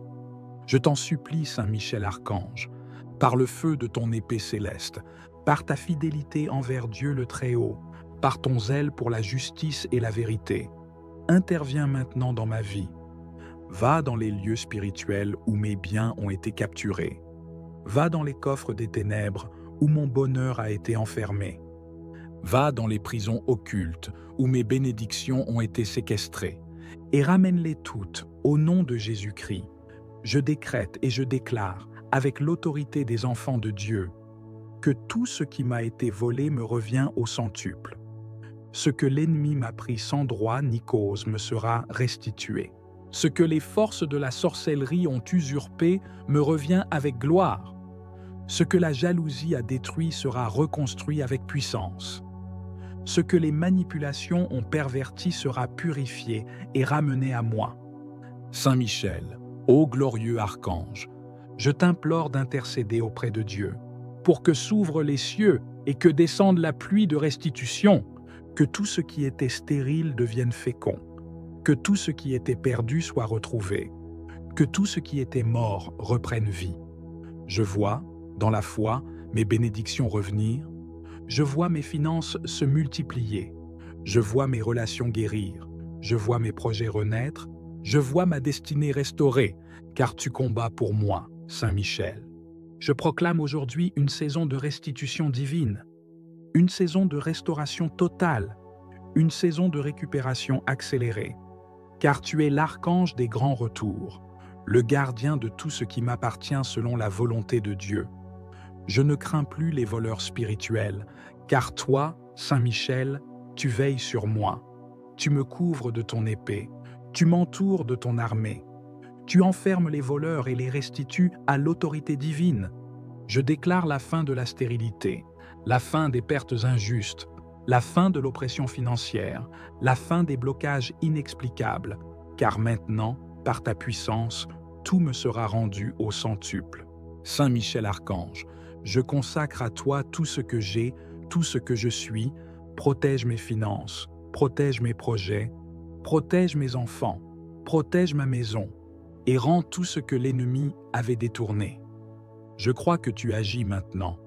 Je t'en supplie, Saint Michel Archange, par le feu de ton épée céleste, par ta fidélité envers Dieu le Très-Haut, par ton zèle pour la justice et la vérité, interviens maintenant dans ma vie. Va dans les lieux spirituels où mes biens ont été capturés. Va dans les coffres des ténèbres où mon bonheur a été enfermé. Va dans les prisons occultes où mes bénédictions ont été séquestrées, et ramène-les toutes au nom de Jésus-Christ. Je décrète et je déclare, avec l'autorité des enfants de Dieu, que tout ce qui m'a été volé me revient au centuple. Ce que l'ennemi m'a pris sans droit ni cause me sera restitué. Ce que les forces de la sorcellerie ont usurpé me revient avec gloire. Ce que la jalousie a détruit sera reconstruit avec puissance. Ce que les manipulations ont perverti sera purifié et ramené à moi. Saint Michel, ô glorieux archange, je t'implore d'intercéder auprès de Dieu, pour que s'ouvrent les cieux et que descende la pluie de restitution, que tout ce qui était stérile devienne fécond, que tout ce qui était perdu soit retrouvé, que tout ce qui était mort reprenne vie. Je vois, dans la foi, mes bénédictions revenir, je vois mes finances se multiplier, je vois mes relations guérir, je vois mes projets renaître, je vois ma destinée restaurée, car tu combats pour moi, Saint Michel. Je proclame aujourd'hui une saison de restitution divine, une saison de restauration totale, une saison de récupération accélérée, car tu es l'archange des grands retours, le gardien de tout ce qui m'appartient selon la volonté de Dieu. Je ne crains plus les voleurs spirituels, car toi, Saint Michel, tu veilles sur moi. Tu me couvres de ton épée, tu m'entoures de ton armée. Tu enfermes les voleurs et les restitues à l'autorité divine. Je déclare la fin de la stérilité, la fin des pertes injustes, la fin de l'oppression financière, la fin des blocages inexplicables, car maintenant, par ta puissance, tout me sera rendu au centuple. Saint Michel Archange, je consacre à toi tout ce que j'ai, tout ce que je suis, protège mes finances, protège mes projets, protège mes enfants, protège ma maison, et rends tout ce que l'ennemi avait détourné. Je crois que tu agis maintenant.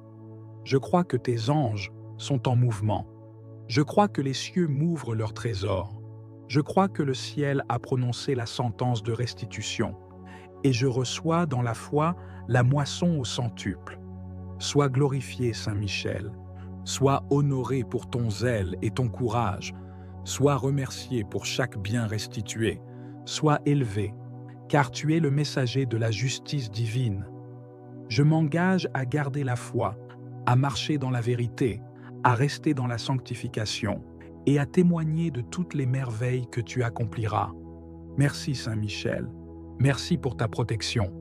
Je crois que tes anges sont en mouvement. Je crois que les cieux m'ouvrent leurs trésors. Je crois que le ciel a prononcé la sentence de restitution. Et je reçois dans la foi la moisson au centuple. Sois glorifié, Saint Michel. Sois honoré pour ton zèle et ton courage. Sois remercié pour chaque bien restitué. Sois élevé, car tu es le messager de la justice divine. Je m'engage à garder la foi, à marcher dans la vérité, à rester dans la sanctification et à témoigner de toutes les merveilles que tu accompliras. Merci Saint Michel, merci pour ta protection,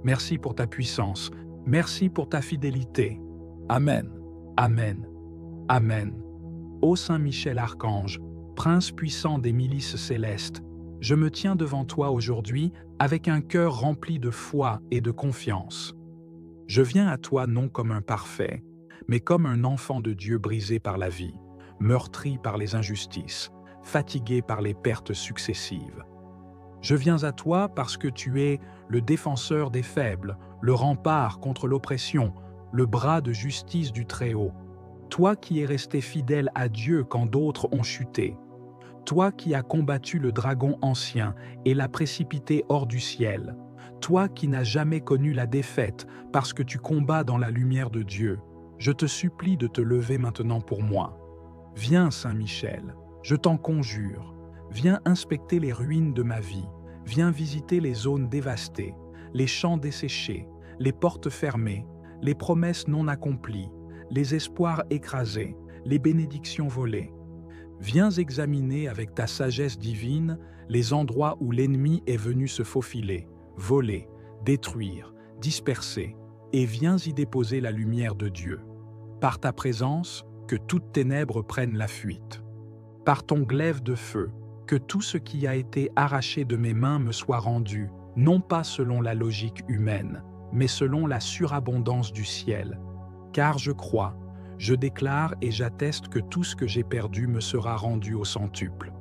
merci pour ta puissance, merci pour ta fidélité. Amen, Amen, Amen. Ô Saint Michel Archange, Prince puissant des milices célestes, je me tiens devant toi aujourd'hui avec un cœur rempli de foi et de confiance. Je viens à toi non comme un parfait, mais comme un enfant de Dieu brisé par la vie, meurtri par les injustices, fatigué par les pertes successives. Je viens à toi parce que tu es le défenseur des faibles, le rempart contre l'oppression, le bras de justice du Très-Haut. Toi qui es resté fidèle à Dieu quand d'autres ont chuté. Toi qui as combattu le dragon ancien et l'as précipité hors du ciel. Toi qui n'as jamais connu la défaite parce que tu combats dans la lumière de Dieu. Je te supplie de te lever maintenant pour moi. Viens, Saint Michel, je t'en conjure. Viens inspecter les ruines de ma vie. Viens visiter les zones dévastées. les champs desséchés, les portes fermées, les promesses non accomplies, les espoirs écrasés, les bénédictions volées. Viens examiner avec ta sagesse divine les endroits où l'ennemi est venu se faufiler, voler, détruire, disperser, et viens y déposer la lumière de Dieu. Par ta présence, que toutes ténèbres prennent la fuite. Par ton glaive de feu, que tout ce qui a été arraché de mes mains me soit rendu, non pas selon la logique humaine, mais selon la surabondance du ciel. Car je crois, je déclare et j'atteste que tout ce que j'ai perdu me sera rendu au centuple.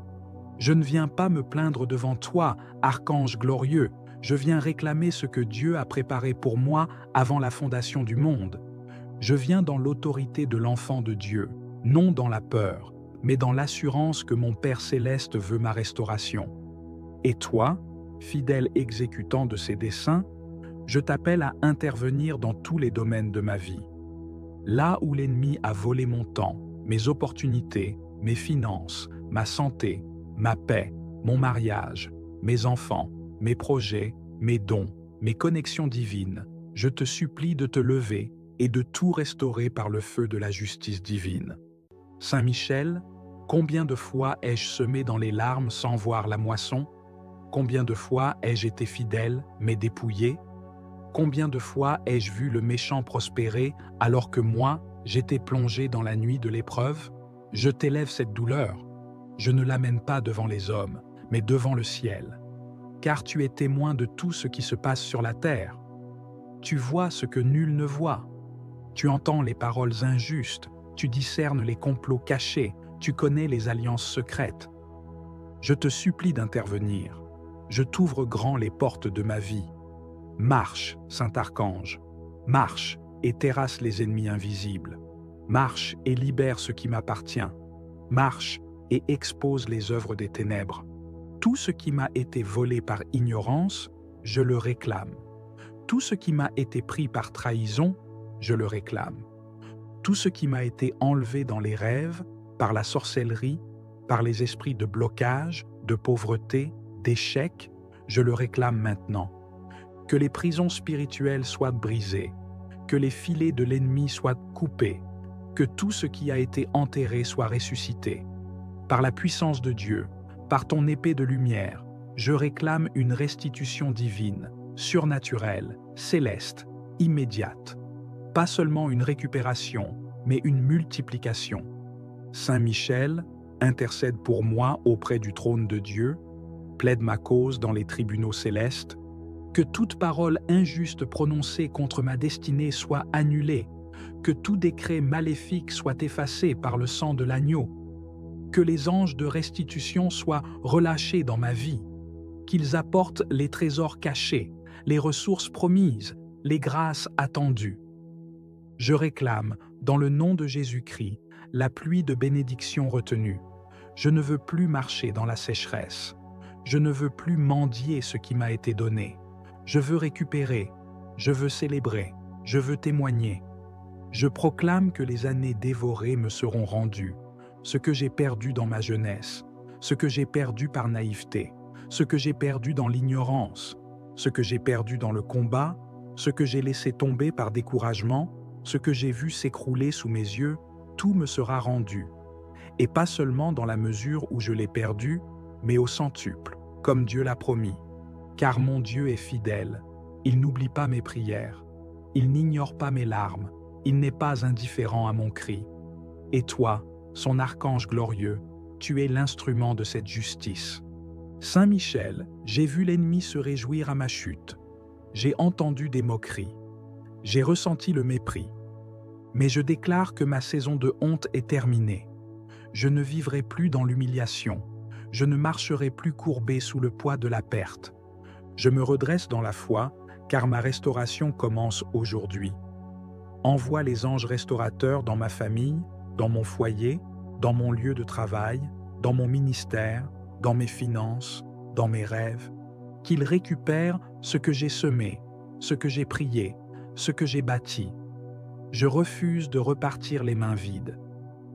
Je ne viens pas me plaindre devant toi, archange glorieux, je viens réclamer ce que Dieu a préparé pour moi avant la fondation du monde. Je viens dans l'autorité de l'enfant de Dieu, non dans la peur, mais dans l'assurance que mon Père céleste veut ma restauration. Et toi, fidèle exécutant de ses desseins, je t'appelle à intervenir dans tous les domaines de ma vie. Là où l'ennemi a volé mon temps, mes opportunités, mes finances, ma santé, ma paix, mon mariage, mes enfants, mes projets, mes dons, mes connexions divines, je te supplie de te lever et de tout restaurer par le feu de la justice divine. Saint Michel, combien de fois ai-je semé dans les larmes sans voir la moisson? Combien de fois ai-je été fidèle, mais dépouillé? Combien de fois ai-je vu le méchant prospérer alors que moi, j'étais plongé dans la nuit de l'épreuve? Je t'élève cette douleur. Je ne l'amène pas devant les hommes, mais devant le ciel. Car tu es témoin de tout ce qui se passe sur la terre. Tu vois ce que nul ne voit. Tu entends les paroles injustes, tu discernes les complots cachés, tu connais les alliances secrètes. Je te supplie d'intervenir. Je t'ouvre grand les portes de ma vie. Marche, Saint-Archange, marche et terrasse les ennemis invisibles. Marche et libère ce qui m'appartient. Marche et expose les œuvres des ténèbres. Tout ce qui m'a été volé par ignorance, je le réclame. Tout ce qui m'a été pris par trahison, je le réclame. Tout ce qui m'a été enlevé dans les rêves, par la sorcellerie, par les esprits de blocage, de pauvreté, d'échec, je le réclame maintenant. Que les prisons spirituelles soient brisées, que les filets de l'ennemi soient coupés, que tout ce qui a été enterré soit ressuscité. Par la puissance de Dieu, par ton épée de lumière, je réclame une restitution divine, surnaturelle, céleste, immédiate. Pas seulement une récupération, mais une multiplication. Saint Michel, intercède pour moi auprès du trône de Dieu, plaide ma cause dans les tribunaux célestes, que toute parole injuste prononcée contre ma destinée soit annulée, que tout décret maléfique soit effacé par le sang de l'agneau, que les anges de restitution soient relâchés dans ma vie, qu'ils apportent les trésors cachés, les ressources promises, les grâces attendues. Je réclame, dans le nom de Jésus-Christ, la pluie de bénédiction retenue. Je ne veux plus marcher dans la sécheresse. Je ne veux plus mendier ce qui m'a été donné. Je veux récupérer, je veux célébrer, je veux témoigner. Je proclame que les années dévorées me seront rendues, ce que j'ai perdu dans ma jeunesse, ce que j'ai perdu par naïveté, ce que j'ai perdu dans l'ignorance, ce que j'ai perdu dans le combat, ce que j'ai laissé tomber par découragement, ce que j'ai vu s'écrouler sous mes yeux, tout me sera rendu. Et pas seulement dans la mesure où je l'ai perdu, mais au centuple, comme Dieu l'a promis. Car mon Dieu est fidèle, il n'oublie pas mes prières, il n'ignore pas mes larmes, il n'est pas indifférent à mon cri. Et toi, son archange glorieux, tu es l'instrument de cette justice. Saint Michel, j'ai vu l'ennemi se réjouir à ma chute. J'ai entendu des moqueries. J'ai ressenti le mépris. Mais je déclare que ma saison de honte est terminée. Je ne vivrai plus dans l'humiliation. Je ne marcherai plus courbé sous le poids de la perte. Je me redresse dans la foi, car ma restauration commence aujourd'hui. Envoie les anges restaurateurs dans ma famille, dans mon foyer, dans mon lieu de travail, dans mon ministère, dans mes finances, dans mes rêves, qu'ils récupèrent ce que j'ai semé, ce que j'ai prié, ce que j'ai bâti. Je refuse de repartir les mains vides.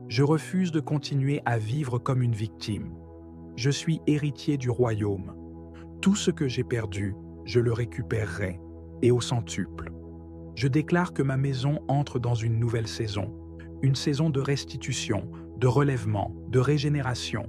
Je refuse de continuer à vivre comme une victime. Je suis héritier du royaume. Tout ce que j'ai perdu, je le récupérerai. et au centuple. Je déclare que ma maison entre dans une nouvelle saison, une saison de restitution, de relèvement, de régénération,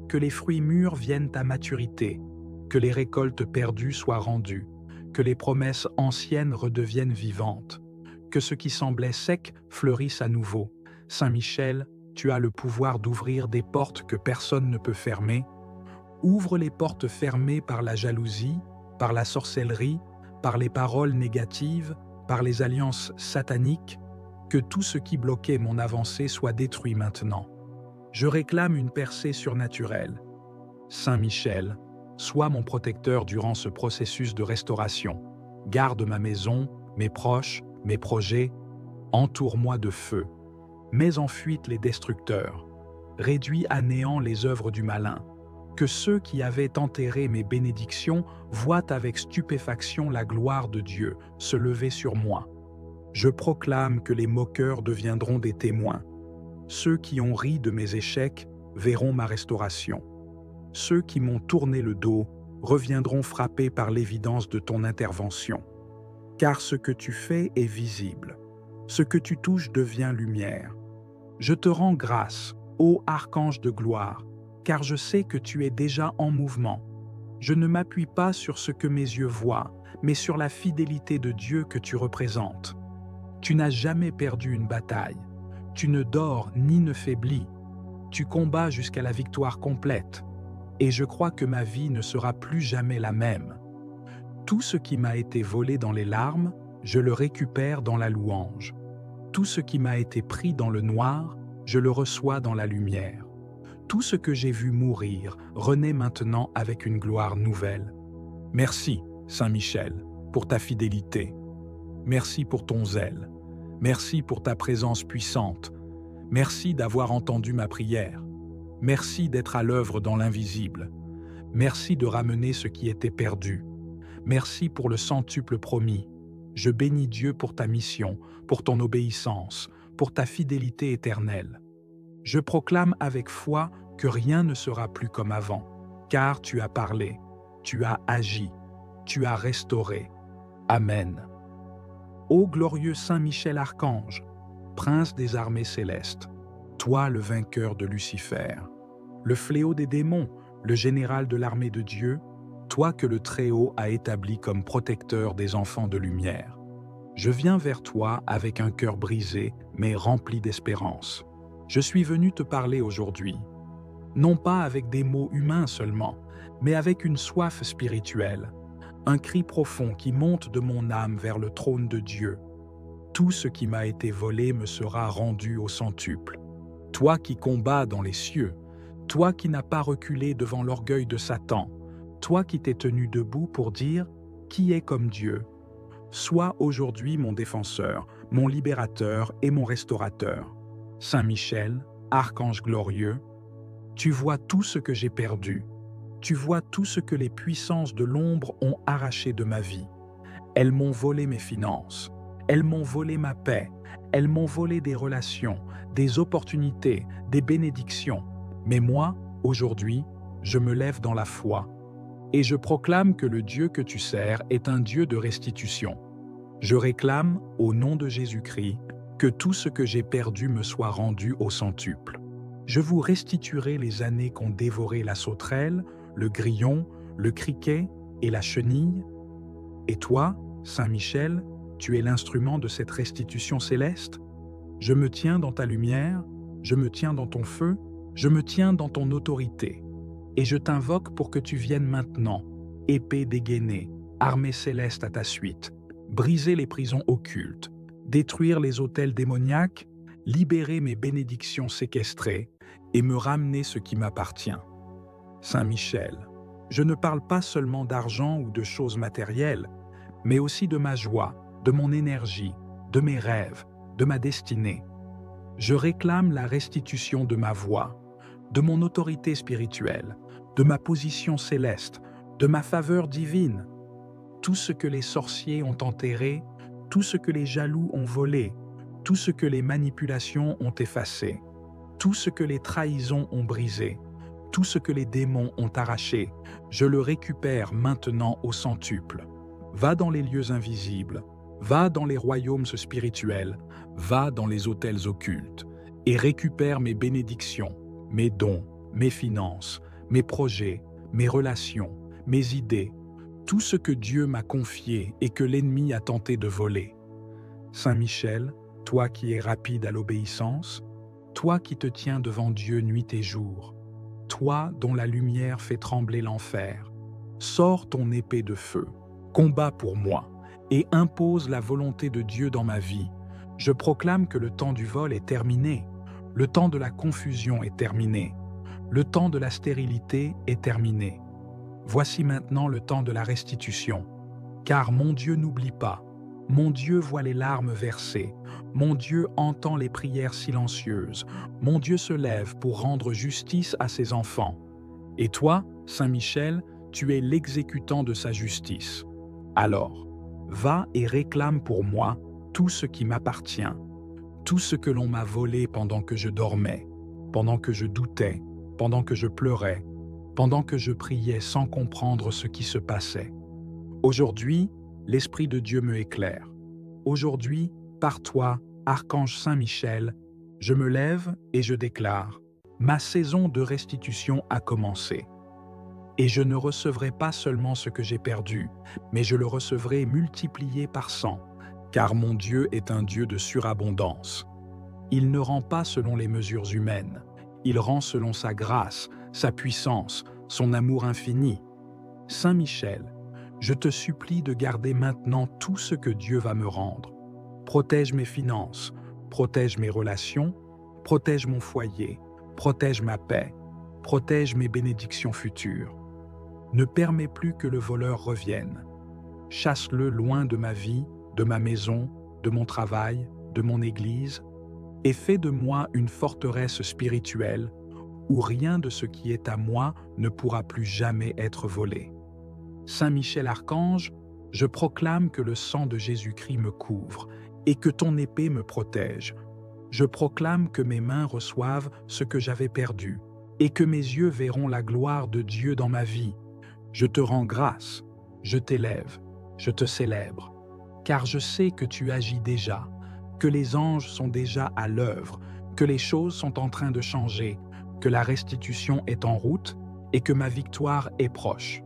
que les fruits mûrs viennent à maturité, que les récoltes perdues soient rendues, que les promesses anciennes redeviennent vivantes, que ce qui semblait sec fleurisse à nouveau. Saint Michel, tu as le pouvoir d'ouvrir des portes que personne ne peut fermer. Ouvre les portes fermées par la jalousie, par la sorcellerie, par les paroles négatives, par les alliances sataniques, que tout ce qui bloquait mon avancée soit détruit maintenant. Je réclame une percée surnaturelle. Saint Michel, sois mon protecteur durant ce processus de restauration. Garde ma maison, mes proches, mes projets. Entoure-moi de feu. Mets en fuite les destructeurs. Réduis à néant les œuvres du malin. Que ceux qui avaient enterré mes bénédictions voient avec stupéfaction la gloire de Dieu se lever sur moi. Je proclame que les moqueurs deviendront des témoins. Ceux qui ont ri de mes échecs verront ma restauration. Ceux qui m'ont tourné le dos reviendront frappés par l'évidence de ton intervention. Car ce que tu fais est visible. Ce que tu touches devient lumière. Je te rends grâce, ô archange de gloire, car je sais que tu es déjà en mouvement. Je ne m'appuie pas sur ce que mes yeux voient, mais sur la fidélité de Dieu que tu représentes. Tu n'as jamais perdu une bataille. Tu ne dors ni ne faiblis. Tu combats jusqu'à la victoire complète. Et je crois que ma vie ne sera plus jamais la même. Tout ce qui m'a été volé dans les larmes, je le récupère dans la louange. Tout ce qui m'a été pris dans le noir, je le reçois dans la lumière. Tout ce que j'ai vu mourir renaît maintenant avec une gloire nouvelle. Merci, Saint Michel, pour ta fidélité. Merci pour ton zèle. Merci pour ta présence puissante. Merci d'avoir entendu ma prière. Merci d'être à l'œuvre dans l'invisible. Merci de ramener ce qui était perdu. Merci pour le centuple promis. Je bénis Dieu pour ta mission, pour ton obéissance, pour ta fidélité éternelle. Je proclame avec foi que rien ne sera plus comme avant, car tu as parlé, tu as agi, tu as restauré. Amen. Ô glorieux Saint Michel Archange, prince des armées célestes, toi le vainqueur de Lucifer, le fléau des démons, le général de l'armée de Dieu, toi que le Très-Haut a établi comme protecteur des enfants de lumière. Je viens vers toi avec un cœur brisé, mais rempli d'espérance. Je suis venu te parler aujourd'hui, non pas avec des mots humains seulement, mais avec une soif spirituelle, un cri profond qui monte de mon âme vers le trône de Dieu. Tout ce qui m'a été volé me sera rendu au centuple. Toi qui combats dans les cieux, toi qui n'as pas reculé devant l'orgueil de Satan, toi qui t'es tenu debout pour dire « Qui est comme Dieu ?» Sois aujourd'hui mon défenseur, mon libérateur et mon restaurateur. Saint Michel, archange glorieux, tu vois tout ce que j'ai perdu. Tu vois tout ce que les puissances de l'ombre ont arraché de ma vie. Elles m'ont volé mes finances. Elles m'ont volé ma paix. Elles m'ont volé des relations, des opportunités, des bénédictions. Mais moi, aujourd'hui, je me lève dans la foi. Et je proclame que le Dieu que tu sers est un Dieu de restitution. Je réclame, au nom de Jésus-Christ, que tout ce que j'ai perdu me soit rendu au centuple. Je vous restituerai les années qu'ont dévoré la sauterelle, le grillon, le criquet et la chenille. Et toi, Saint Michel, tu es l'instrument de cette restitution céleste. Je me tiens dans ta lumière, je me tiens dans ton feu, je me tiens dans ton autorité. Et je t'invoque pour que tu viennes maintenant, épée dégainée, armée céleste à ta suite, briser les prisons occultes, détruire les autels démoniaques, libérer mes bénédictions séquestrées et me ramener ce qui m'appartient. Saint Michel, je ne parle pas seulement d'argent ou de choses matérielles, mais aussi de ma joie, de mon énergie, de mes rêves, de ma destinée. Je réclame la restitution de ma voix, de mon autorité spirituelle, de ma position céleste, de ma faveur divine. Tout ce que les sorciers ont enterré, tout ce que les jaloux ont volé, tout ce que les manipulations ont effacé, tout ce que les trahisons ont brisé, tout ce que les démons ont arraché, je le récupère maintenant au centuple. va dans les lieux invisibles, va dans les royaumes spirituels, va dans les hôtels occultes, et récupère mes bénédictions, mes dons, mes finances, mes projets, mes relations, mes idées, tout ce que Dieu m'a confié et que l'ennemi a tenté de voler. Saint Michel, toi qui es rapide à l'obéissance, toi qui te tiens devant Dieu nuit et jour, toi dont la lumière fait trembler l'enfer, sors ton épée de feu, combat pour moi, et impose la volonté de Dieu dans ma vie. Je proclame que le temps du vol est terminé, le temps de la confusion est terminé, le temps de la stérilité est terminé. Voici maintenant le temps de la restitution, car mon Dieu n'oublie pas, mon Dieu voit les larmes versées, mon Dieu entend les prières silencieuses, mon Dieu se lève pour rendre justice à ses enfants. Et toi, Saint Michel, tu es l'exécutant de sa justice. Alors, va et réclame pour moi tout ce qui m'appartient, tout ce que l'on m'a volé pendant que je dormais, pendant que je doutais, pendant que je pleurais, pendant que je priais sans comprendre ce qui se passait. Aujourd'hui, l'Esprit de Dieu me éclaire. Aujourd'hui, par toi, Archange Saint Michel, je me lève et je déclare, ma saison de restitution a commencé. Et je ne recevrai pas seulement ce que j'ai perdu, mais je le recevrai multiplié par 100, car mon Dieu est un Dieu de surabondance. Il ne rend pas selon les mesures humaines, il rend selon sa grâce, sa puissance, son amour infini. Saint Michel, je te supplie de garder maintenant tout ce que Dieu va me rendre. Protège mes finances, protège mes relations, protège mon foyer, protège ma paix, protège mes bénédictions futures. Ne permets plus que le voleur revienne. Chasse-le loin de ma vie, de ma maison, de mon travail, de mon église, et fais de moi une forteresse spirituelle où rien de ce qui est à moi ne pourra plus jamais être volé. Saint Michel Archange, je proclame que le sang de Jésus-Christ me couvre et que ton épée me protège. Je proclame que mes mains reçoivent ce que j'avais perdu et que mes yeux verront la gloire de Dieu dans ma vie. Je te rends grâce, je t'élève, je te célèbre, car je sais que tu agis déjà, que les anges sont déjà à l'œuvre, que les choses sont en train de changer, que la restitution est en route et que ma victoire est proche.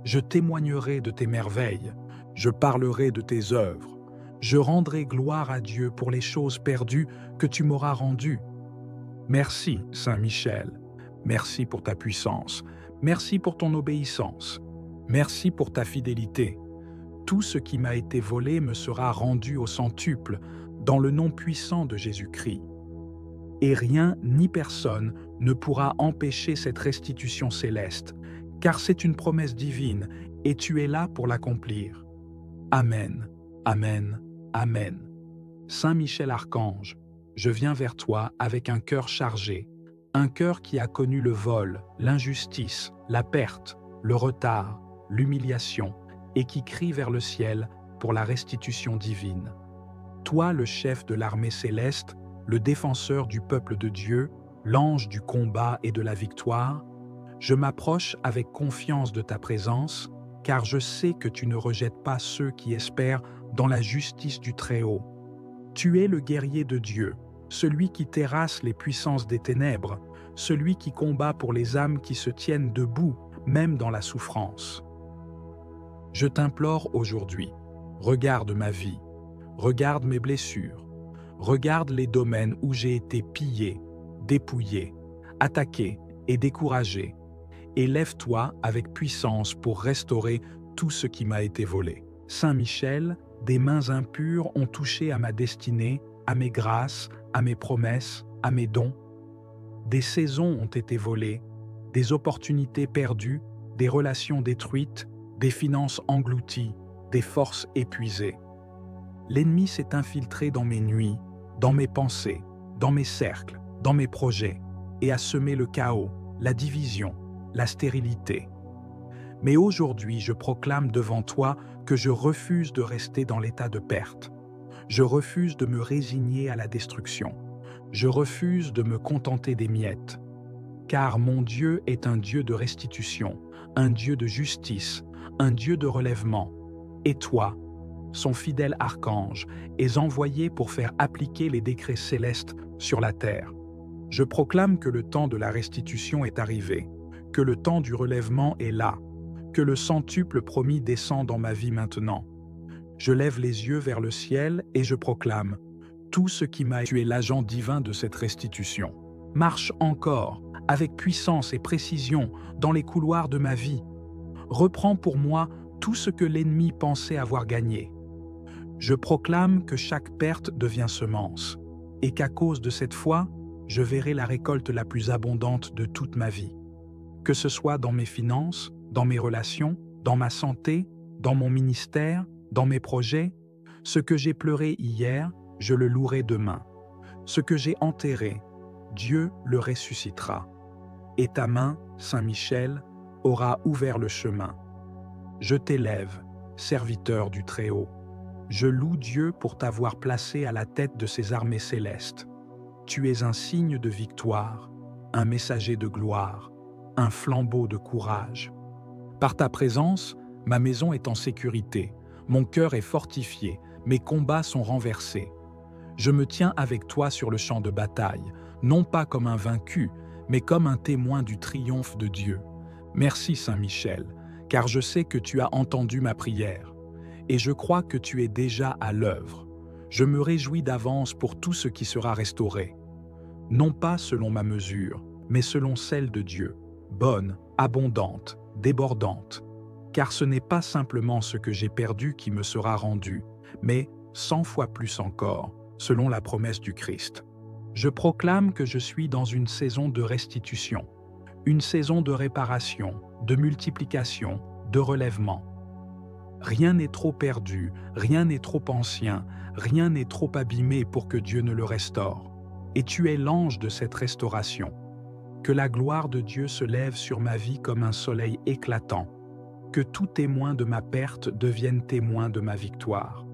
Je témoignerai de tes merveilles, je parlerai de tes œuvres, je rendrai gloire à Dieu pour les choses perdues que tu m'auras rendues. Merci, Saint Michel, merci pour ta puissance, merci pour ton obéissance, merci pour ta fidélité. Tout ce qui m'a été volé me sera rendu au centuple, dans le nom puissant de Jésus-Christ. Et rien ni personne ne pourra empêcher cette restitution céleste, car c'est une promesse divine et tu es là pour l'accomplir. Amen, Amen, Amen. Saint Michel Archange, je viens vers toi avec un cœur chargé, un cœur qui a connu le vol, l'injustice, la perte, le retard, l'humiliation, et qui crie vers le ciel pour la restitution divine. Toi, le chef de l'armée céleste, le défenseur du peuple de Dieu, l'ange du combat et de la victoire, je m'approche avec confiance de ta présence, car je sais que tu ne rejettes pas ceux qui espèrent dans la justice du Très-Haut. Tu es le guerrier de Dieu, celui qui terrasse les puissances des ténèbres, celui qui combat pour les âmes qui se tiennent debout, même dans la souffrance. Je t'implore aujourd'hui, regarde ma vie, regarde mes blessures, regarde les domaines où j'ai été pillé, dépouillé, attaqué et découragé, et lève-toi avec puissance pour restaurer tout ce qui m'a été volé. Saint Michel, des mains impures ont touché à ma destinée, à mes grâces, à mes promesses, à mes dons. Des saisons ont été volées, des opportunités perdues, des relations détruites, des finances englouties, des forces épuisées. L'ennemi s'est infiltré dans mes nuits, dans mes pensées, dans mes cercles, dans mes projets, et a semé le chaos, la division, la stérilité. Mais aujourd'hui, je proclame devant toi que je refuse de rester dans l'état de perte. Je refuse de me résigner à la destruction. Je refuse de me contenter des miettes. Car mon Dieu est un Dieu de restitution, un Dieu de justice, un Dieu de relèvement. Et toi, son fidèle archange, es envoyé pour faire appliquer les décrets célestes sur la terre. Je proclame que le temps de la restitution est arrivé, que le temps du relèvement est là, que le centuple promis descend dans ma vie maintenant. Je lève les yeux vers le ciel et je proclame: tout ce qui m'a tué, l'agent divin de cette restitution, marche encore, avec puissance et précision, dans les couloirs de ma vie. Reprends pour moi tout ce que l'ennemi pensait avoir gagné. Je proclame que chaque perte devient semence, et qu'à cause de cette foi, je verrai la récolte la plus abondante de toute ma vie. Que ce soit dans mes finances, dans mes relations, dans ma santé, dans mon ministère, dans mes projets, ce que j'ai pleuré hier, je le louerai demain. Ce que j'ai enterré, Dieu le ressuscitera. Et ta main, Saint Michel, aura ouvert le chemin. Je t'élève, serviteur du Très-Haut. Je loue Dieu pour t'avoir placé à la tête de ses armées célestes. Tu es un signe de victoire, un messager de gloire, un flambeau de courage. Par ta présence, ma maison est en sécurité, mon cœur est fortifié, mes combats sont renversés. Je me tiens avec toi sur le champ de bataille, non pas comme un vaincu, mais comme un témoin du triomphe de Dieu. Merci Saint Michel, car je sais que tu as entendu ma prière, et je crois que tu es déjà à l'œuvre. Je me réjouis d'avance pour tout ce qui sera restauré. Non pas selon ma mesure, mais selon celle de Dieu, bonne, abondante, débordante. Car ce n'est pas simplement ce que j'ai perdu qui me sera rendu, mais 100 fois plus encore, selon la promesse du Christ. Je proclame que je suis dans une saison de restitution, une saison de réparation, de multiplication, de relèvement. Rien n'est trop perdu, rien n'est trop ancien, rien n'est trop abîmé pour que Dieu ne le restaure. Et tu es l'ange de cette restauration. Que la gloire de Dieu se lève sur ma vie comme un soleil éclatant. Que tout témoin de ma perte devienne témoin de ma victoire.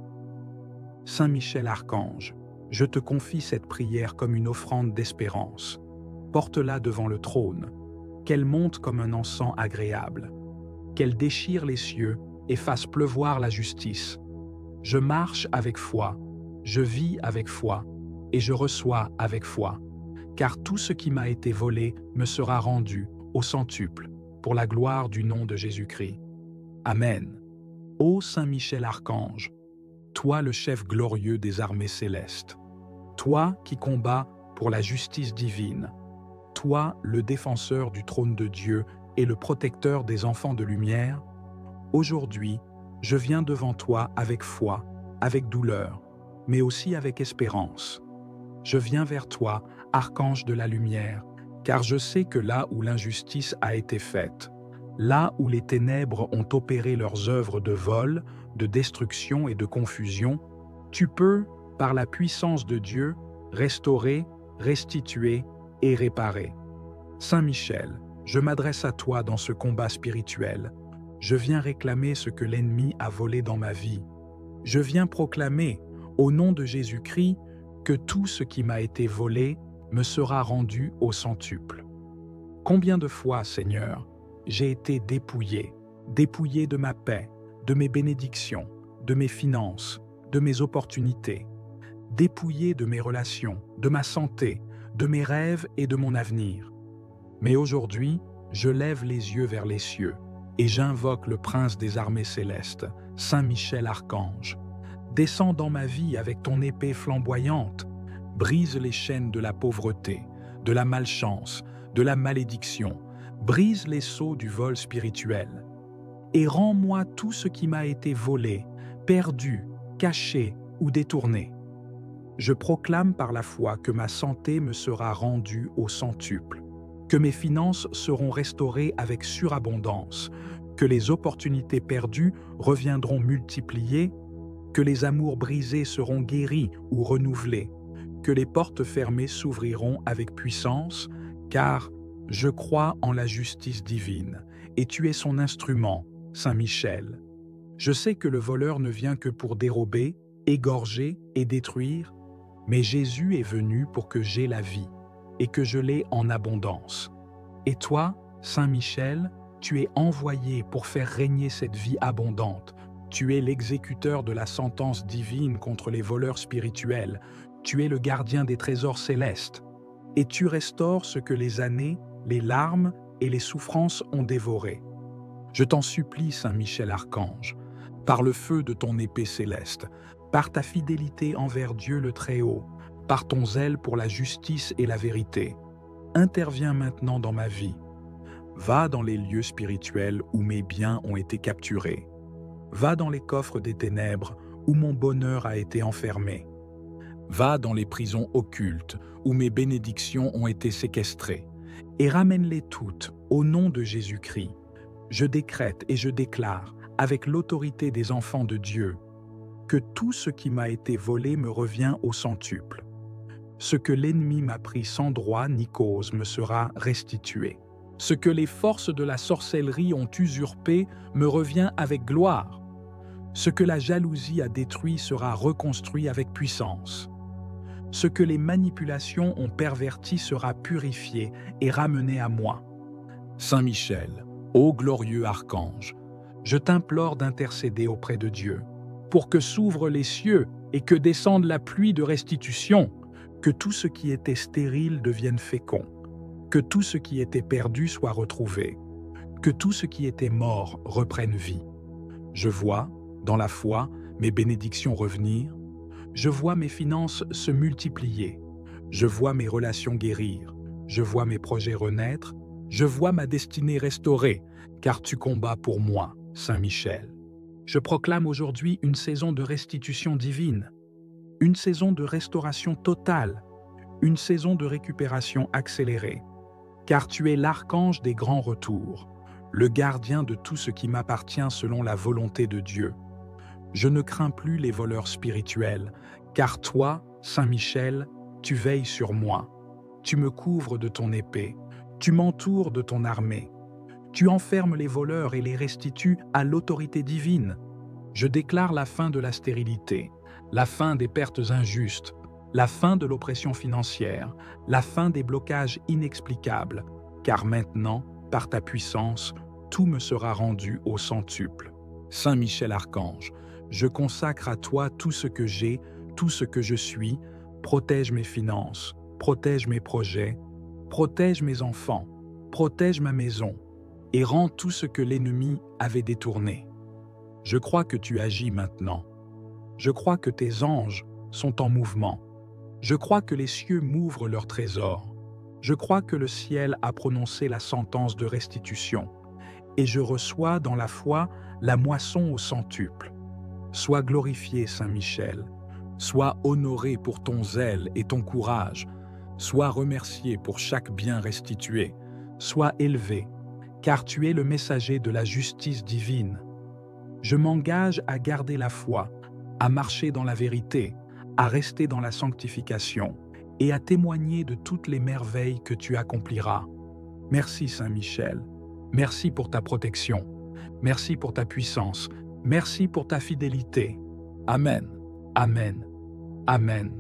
Saint Michel Archange, je te confie cette prière comme une offrande d'espérance. Porte-la devant le trône, qu'elle monte comme un encens agréable, qu'elle déchire les cieux et fasse pleuvoir la justice. Je marche avec foi, je vis avec foi, et je reçois avec foi, car tout ce qui m'a été volé me sera rendu au centuple, pour la gloire du nom de Jésus-Christ. Amen. Ô Saint Michel Archange, toi le chef glorieux des armées célestes, toi qui combats pour la justice divine, toi le défenseur du trône de Dieu et le protecteur des enfants de lumière, aujourd'hui, je viens devant toi avec foi, avec douleur, mais aussi avec espérance. Je viens vers toi, archange de la lumière, car je sais que là où l'injustice a été faite, là où les ténèbres ont opéré leurs œuvres de vol, de destruction et de confusion, tu peux, par la puissance de Dieu, restaurer, restituer et réparer. Saint Michel, je m'adresse à toi dans ce combat spirituel. Je viens réclamer ce que l'ennemi a volé dans ma vie. Je viens proclamer, au nom de Jésus-Christ, que tout ce qui m'a été volé me sera rendu au centuple. Combien de fois, Seigneur, j'ai été dépouillé de ma paix, de mes bénédictions, de mes finances, de mes opportunités, dépouillé de mes relations, de ma santé, de mes rêves et de mon avenir. Mais aujourd'hui, je lève les yeux vers les cieux et j'invoque le prince des armées célestes, Saint Michel Archange. Descends dans ma vie avec ton épée flamboyante, brise les chaînes de la pauvreté, de la malchance, de la malédiction, brise les sceaux du vol spirituel, et rends-moi tout ce qui m'a été volé, perdu, caché ou détourné. Je proclame par la foi que ma santé me sera rendue au centuple, que mes finances seront restaurées avec surabondance, que les opportunités perdues reviendront multipliées, que les amours brisés seront guéris ou renouvelés, que les portes fermées s'ouvriront avec puissance, car je crois en la justice divine, et tu es son instrument, Saint Michel. Je sais que le voleur ne vient que pour dérober, égorger et détruire, mais Jésus est venu pour que j'aie la vie, et que je l'ai en abondance. Et toi, Saint Michel, tu es envoyé pour faire régner cette vie abondante. Tu es l'exécuteur de la sentence divine contre les voleurs spirituels. Tu es le gardien des trésors célestes. Et tu restaures ce que les années, les larmes et les souffrances ont dévoré. Je t'en supplie, Saint Michel Archange, par le feu de ton épée céleste, par ta fidélité envers Dieu le Très-Haut, par ton zèle pour la justice et la vérité, interviens maintenant dans ma vie. Va dans les lieux spirituels où mes biens ont été capturés. Va dans les coffres des ténèbres où mon bonheur a été enfermé. Va dans les prisons occultes où mes bénédictions ont été séquestrées, et ramène-les toutes au nom de Jésus-Christ. Je décrète et je déclare, avec l'autorité des enfants de Dieu, que tout ce qui m'a été volé me revient au centuple. Ce que l'ennemi m'a pris sans droit ni cause me sera restitué. Ce que les forces de la sorcellerie ont usurpé me revient avec gloire. Ce que la jalousie a détruit sera reconstruit avec puissance. Ce que les manipulations ont perverti sera purifié et ramené à moi. Saint Michel, ô glorieux archange, je t'implore d'intercéder auprès de Dieu, pour que s'ouvrent les cieux et que descende la pluie de restitution, que tout ce qui était stérile devienne fécond, que tout ce qui était perdu soit retrouvé, que tout ce qui était mort reprenne vie. Je vois, dans la foi, mes bénédictions revenir, je vois mes finances se multiplier, je vois mes relations guérir, je vois mes projets renaître, je vois ma destinée restaurée, car tu combats pour moi, Saint Michel. Je proclame aujourd'hui une saison de restitution divine, une saison de restauration totale, une saison de récupération accélérée, car tu es l'archange des grands retours, le gardien de tout ce qui m'appartient selon la volonté de Dieu. Je ne crains plus les voleurs spirituels, car toi, Saint Michel, tu veilles sur moi. Tu me couvres de ton épée, tu m'entoures de ton armée. Tu enfermes les voleurs et les restitues à l'autorité divine. Je déclare la fin de la stérilité, la fin des pertes injustes, la fin de l'oppression financière, la fin des blocages inexplicables, car maintenant, par ta puissance, tout me sera rendu au centuple. Saint Michel Archange, je consacre à toi tout ce que j'ai, tout ce que je suis, protège mes finances, protège mes projets, protège mes enfants, protège ma maison, et rends tout ce que l'ennemi avait détourné. Je crois que tu agis maintenant. Je crois que tes anges sont en mouvement. Je crois que les cieux m'ouvrent leurs trésors. Je crois que le ciel a prononcé la sentence de restitution. Et je reçois dans la foi la moisson au centuple. Sois glorifié, Saint Michel. Sois honoré pour ton zèle et ton courage. Sois remercié pour chaque bien restitué. Sois élevé, car tu es le messager de la justice divine. Je m'engage à garder la foi, à marcher dans la vérité, à rester dans la sanctification et à témoigner de toutes les merveilles que tu accompliras. Merci Saint Michel, merci pour ta protection, merci pour ta puissance, merci pour ta fidélité. Amen, Amen, Amen.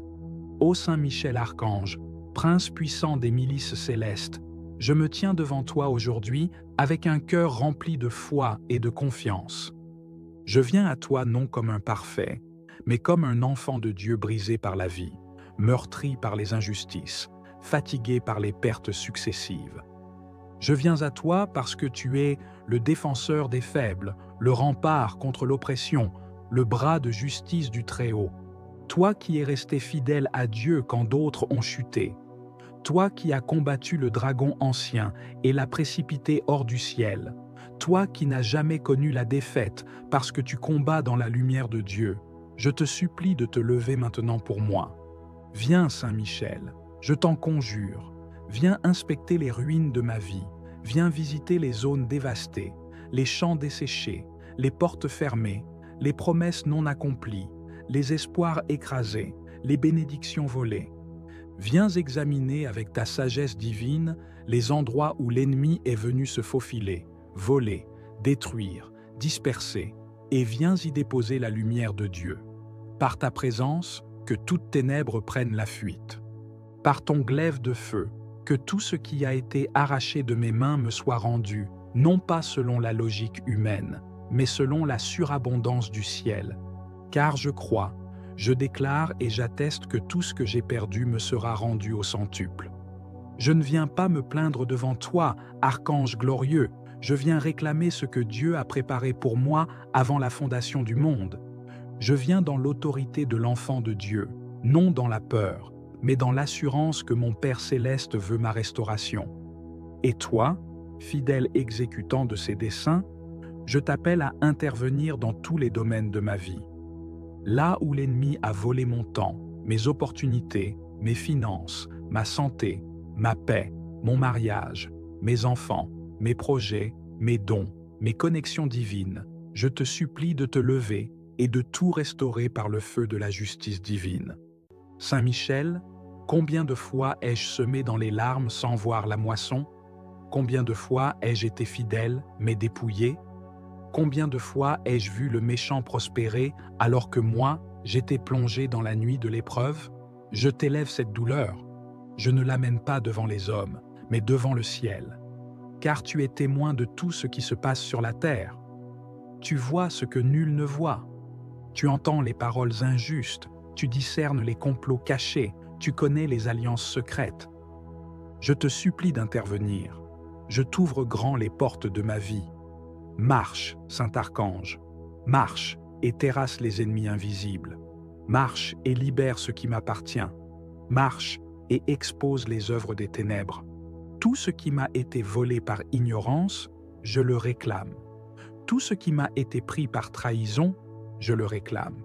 Ô Saint Michel Archange, Prince puissant des milices célestes, je me tiens devant toi aujourd'hui avec un cœur rempli de foi et de confiance. Je viens à toi non comme un parfait, mais comme un enfant de Dieu brisé par la vie, meurtri par les injustices, fatigué par les pertes successives. Je viens à toi parce que tu es le défenseur des faibles, le rempart contre l'oppression, le bras de justice du Très-Haut. Toi qui es resté fidèle à Dieu quand d'autres ont chuté. Toi qui as combattu le dragon ancien et l'as précipité hors du ciel. Toi qui n'as jamais connu la défaite parce que tu combats dans la lumière de Dieu. Je te supplie de te lever maintenant pour moi. Viens, Saint Michel, je t'en conjure. Viens inspecter les ruines de ma vie. Viens visiter les zones dévastées, les champs desséchés, les portes fermées, les promesses non accomplies, les espoirs écrasés, les bénédictions volées. Viens examiner avec ta sagesse divine les endroits où l'ennemi est venu se faufiler, voler, détruire, disperser, et viens y déposer la lumière de Dieu. Par ta présence, que toutes ténèbres prennent la fuite. Par ton glaive de feu, que tout ce qui a été arraché de mes mains me soit rendu, non pas selon la logique humaine, mais selon la surabondance du ciel. Car je crois, je déclare et j'atteste que tout ce que j'ai perdu me sera rendu au centuple. Je ne viens pas me plaindre devant toi, archange glorieux, je viens réclamer ce que Dieu a préparé pour moi avant la fondation du monde. Je viens dans l'autorité de l'enfant de Dieu, non dans la peur, mais dans l'assurance que mon Père céleste veut ma restauration. Et toi, fidèle exécutant de ses desseins, je t'appelle à intervenir dans tous les domaines de ma vie. Là où l'ennemi a volé mon temps, mes opportunités, mes finances, ma santé, ma paix, mon mariage, mes enfants, mes projets, mes dons, mes connexions divines, je te supplie de te lever et de tout restaurer par le feu de la justice divine. Saint Michel, combien de fois ai-je semé dans les larmes sans voir la moisson? Combien de fois ai-je été fidèle, mais dépouillé? Combien de fois ai-je vu le méchant prospérer alors que moi, j'étais plongé dans la nuit de l'épreuve? Je t'élève cette douleur. Je ne l'amène pas devant les hommes, mais devant le ciel. Car tu es témoin de tout ce qui se passe sur la terre. Tu vois ce que nul ne voit. Tu entends les paroles injustes, tu discernes les complots cachés, tu connais les alliances secrètes. Je te supplie d'intervenir. Je t'ouvre grand les portes de ma vie. Marche, Saint-Archange, marche et terrasse les ennemis invisibles. Marche et libère ce qui m'appartient. Marche et expose les œuvres des ténèbres. Tout ce qui m'a été volé par ignorance, je le réclame. Tout ce qui m'a été pris par trahison, je le réclame.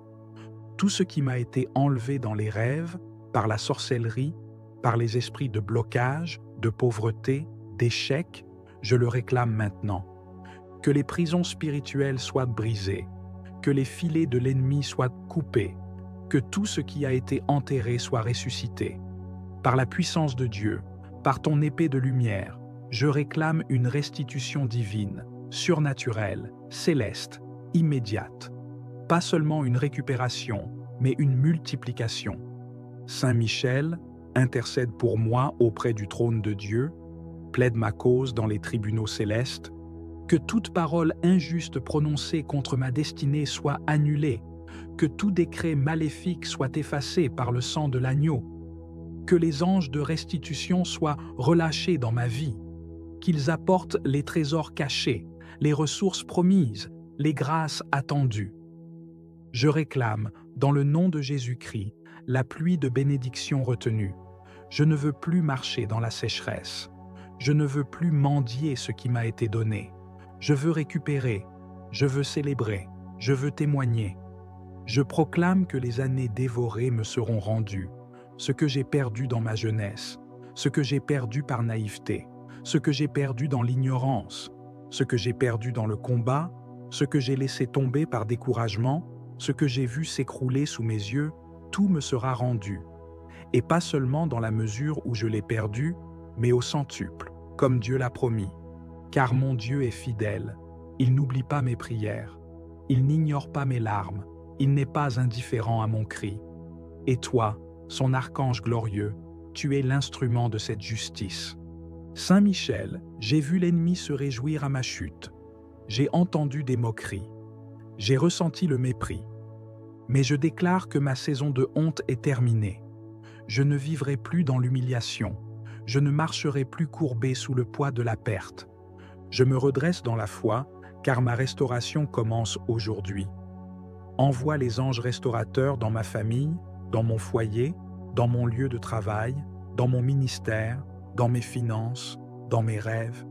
Tout ce qui m'a été enlevé dans les rêves, par la sorcellerie, par les esprits de blocage, de pauvreté, d'échec, je le réclame maintenant. Que les prisons spirituelles soient brisées, que les filets de l'ennemi soient coupés, que tout ce qui a été enterré soit ressuscité. Par la puissance de Dieu, par ton épée de lumière, je réclame une restitution divine, surnaturelle, céleste, immédiate. Pas seulement une récupération, mais une multiplication. Saint Michel, intercède pour moi auprès du trône de Dieu, plaide ma cause dans les tribunaux célestes, que toute parole injuste prononcée contre ma destinée soit annulée, que tout décret maléfique soit effacé par le sang de l'agneau, que les anges de restitution soient relâchés dans ma vie, qu'ils apportent les trésors cachés, les ressources promises, les grâces attendues. Je réclame, dans le nom de Jésus-Christ, la pluie de bénédiction retenue. Je ne veux plus marcher dans la sécheresse. Je ne veux plus mendier ce qui m'a été donné. Je veux récupérer, je veux célébrer, je veux témoigner. Je proclame que les années dévorées me seront rendues, ce que j'ai perdu dans ma jeunesse, ce que j'ai perdu par naïveté, ce que j'ai perdu dans l'ignorance, ce que j'ai perdu dans le combat, ce que j'ai laissé tomber par découragement, ce que j'ai vu s'écrouler sous mes yeux, tout me sera rendu. Et pas seulement dans la mesure où je l'ai perdu, mais au centuple, comme Dieu l'a promis. Car mon Dieu est fidèle, il n'oublie pas mes prières, il n'ignore pas mes larmes, il n'est pas indifférent à mon cri. Et toi, son archange glorieux, tu es l'instrument de cette justice. Saint Michel, j'ai vu l'ennemi se réjouir à ma chute. J'ai entendu des moqueries. J'ai ressenti le mépris. Mais je déclare que ma saison de honte est terminée. Je ne vivrai plus dans l'humiliation. Je ne marcherai plus courbé sous le poids de la perte. Je me redresse dans la foi, car ma restauration commence aujourd'hui. Envoie les anges restaurateurs dans ma famille, dans mon foyer, dans mon lieu de travail, dans mon ministère, dans mes finances, dans mes rêves,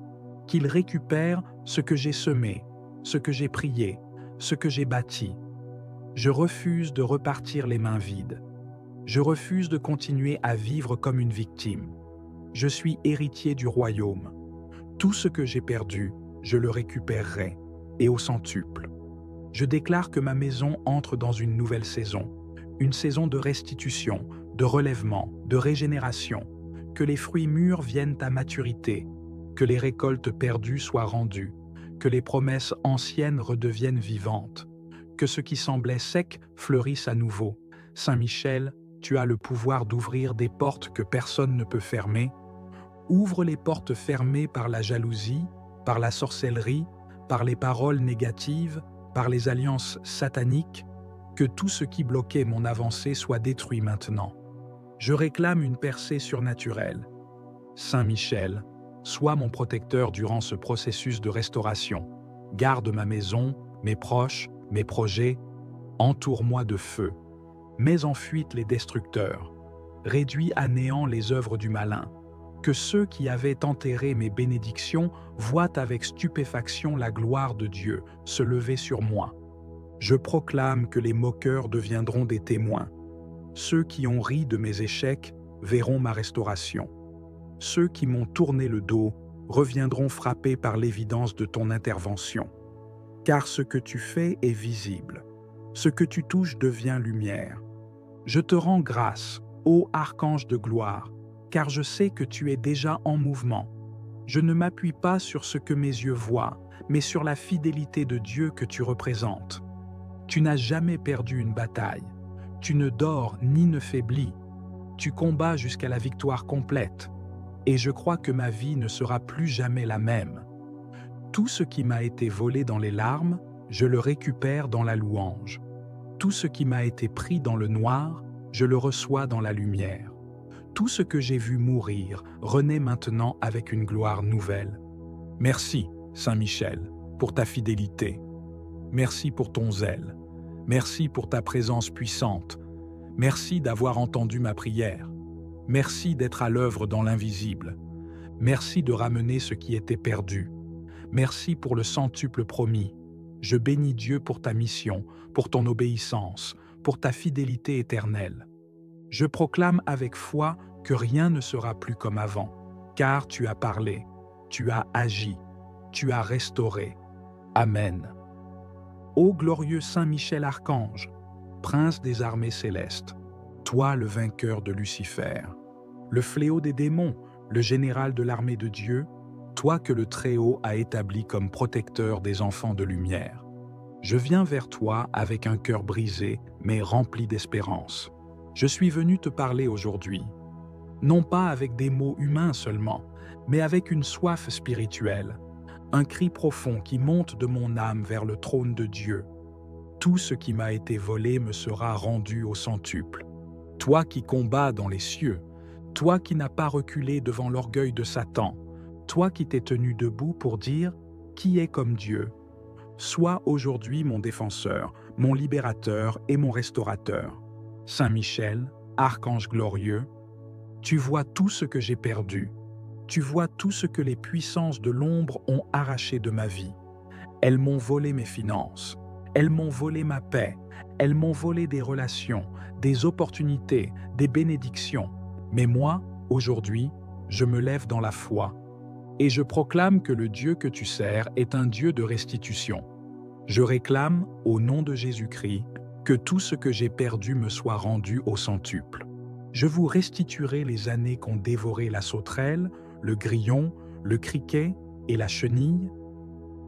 qu'ils récupèrent ce que j'ai semé, ce que j'ai prié, ce que j'ai bâti. Je refuse de repartir les mains vides. Je refuse de continuer à vivre comme une victime. Je suis héritier du royaume. Tout ce que j'ai perdu, je le récupérerai, et au centuple. Je déclare que ma maison entre dans une nouvelle saison, une saison de restitution, de relèvement, de régénération, que les fruits mûrs viennent à maturité, que les récoltes perdues soient rendues, que les promesses anciennes redeviennent vivantes, que ce qui semblait sec fleurisse à nouveau. Saint Michel, tu as le pouvoir d'ouvrir des portes que personne ne peut fermer. Ouvre les portes fermées par la jalousie, par la sorcellerie, par les paroles négatives, par les alliances sataniques, que tout ce qui bloquait mon avancée soit détruit maintenant. Je réclame une percée surnaturelle. Saint Michel, sois mon protecteur durant ce processus de restauration. Garde ma maison, mes proches, mes projets, entoure-moi de feu. Mets en fuite les destructeurs. Réduis à néant les œuvres du malin. Que ceux qui avaient enterré mes bénédictions voient avec stupéfaction la gloire de Dieu se lever sur moi. Je proclame que les moqueurs deviendront des témoins. Ceux qui ont ri de mes échecs verront ma restauration. Ceux qui m'ont tourné le dos reviendront frappés par l'évidence de ton intervention. Car ce que tu fais est visible. Ce que tu touches devient lumière. Je te rends grâce, ô archange de gloire, car je sais que tu es déjà en mouvement. Je ne m'appuie pas sur ce que mes yeux voient, mais sur la fidélité de Dieu que tu représentes. Tu n'as jamais perdu une bataille. Tu ne dors ni ne faiblis. Tu combats jusqu'à la victoire complète. Et je crois que ma vie ne sera plus jamais la même. Tout ce qui m'a été volé dans les larmes, je le récupère dans la louange. Tout ce qui m'a été pris dans le noir, je le reçois dans la lumière. Tout ce que j'ai vu mourir renaît maintenant avec une gloire nouvelle. Merci, Saint Michel, pour ta fidélité. Merci pour ton zèle. Merci pour ta présence puissante. Merci d'avoir entendu ma prière. Merci d'être à l'œuvre dans l'invisible. Merci de ramener ce qui était perdu. Merci pour le centuple promis. Je bénis Dieu pour ta mission, pour ton obéissance, pour ta fidélité éternelle. Je proclame avec foi que rien ne sera plus comme avant, car tu as parlé, tu as agi, tu as restauré. Amen. Ô glorieux Saint Michel Archange, prince des armées célestes, toi le vainqueur de Lucifer, le fléau des démons, le général de l'armée de Dieu, toi que le Très-Haut a établi comme protecteur des enfants de lumière. Je viens vers toi avec un cœur brisé, mais rempli d'espérance. Je suis venu te parler aujourd'hui, non pas avec des mots humains seulement, mais avec une soif spirituelle, un cri profond qui monte de mon âme vers le trône de Dieu. Tout ce qui m'a été volé me sera rendu au centuple. Toi qui combats dans les cieux, toi qui n'as pas reculé devant l'orgueil de Satan, toi qui t'es tenu debout pour dire « Qui est comme Dieu ?» Sois aujourd'hui mon défenseur, mon libérateur et mon restaurateur. Saint Michel, archange glorieux, tu vois tout ce que j'ai perdu. Tu vois tout ce que les puissances de l'ombre ont arraché de ma vie. Elles m'ont volé mes finances. Elles m'ont volé ma paix. Elles m'ont volé des relations, des opportunités, des bénédictions. Mais moi, aujourd'hui, je me lève dans la foi. Et je proclame que le Dieu que tu sers est un Dieu de restitution. Je réclame, au nom de Jésus-Christ, que tout ce que j'ai perdu me soit rendu au centuple. Je vous restituerai les années qu'ont dévoré la sauterelle, le grillon, le criquet et la chenille.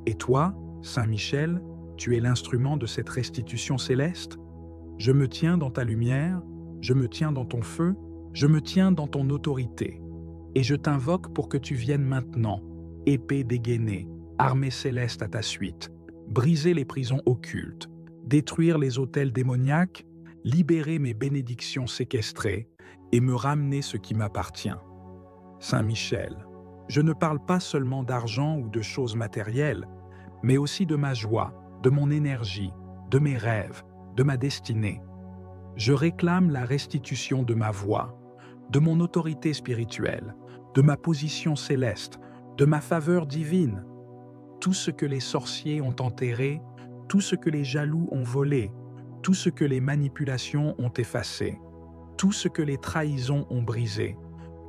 Et toi, Saint Michel, tu es l'instrument de cette restitution céleste. Je me tiens dans ta lumière, je me tiens dans ton feu, je me tiens dans ton autorité. Et je t'invoque pour que tu viennes maintenant, épée dégainée, armée céleste à ta suite, briser les prisons occultes, détruire les autels démoniaques, libérer mes bénédictions séquestrées et me ramener ce qui m'appartient. Saint Michel, je ne parle pas seulement d'argent ou de choses matérielles, mais aussi de ma joie, de mon énergie, de mes rêves, de ma destinée. Je réclame la restitution de ma voix, de mon autorité spirituelle, de ma position céleste, de ma faveur divine. Tout ce que les sorciers ont enterré, tout ce que les jaloux ont volé, tout ce que les manipulations ont effacé, tout ce que les trahisons ont brisé,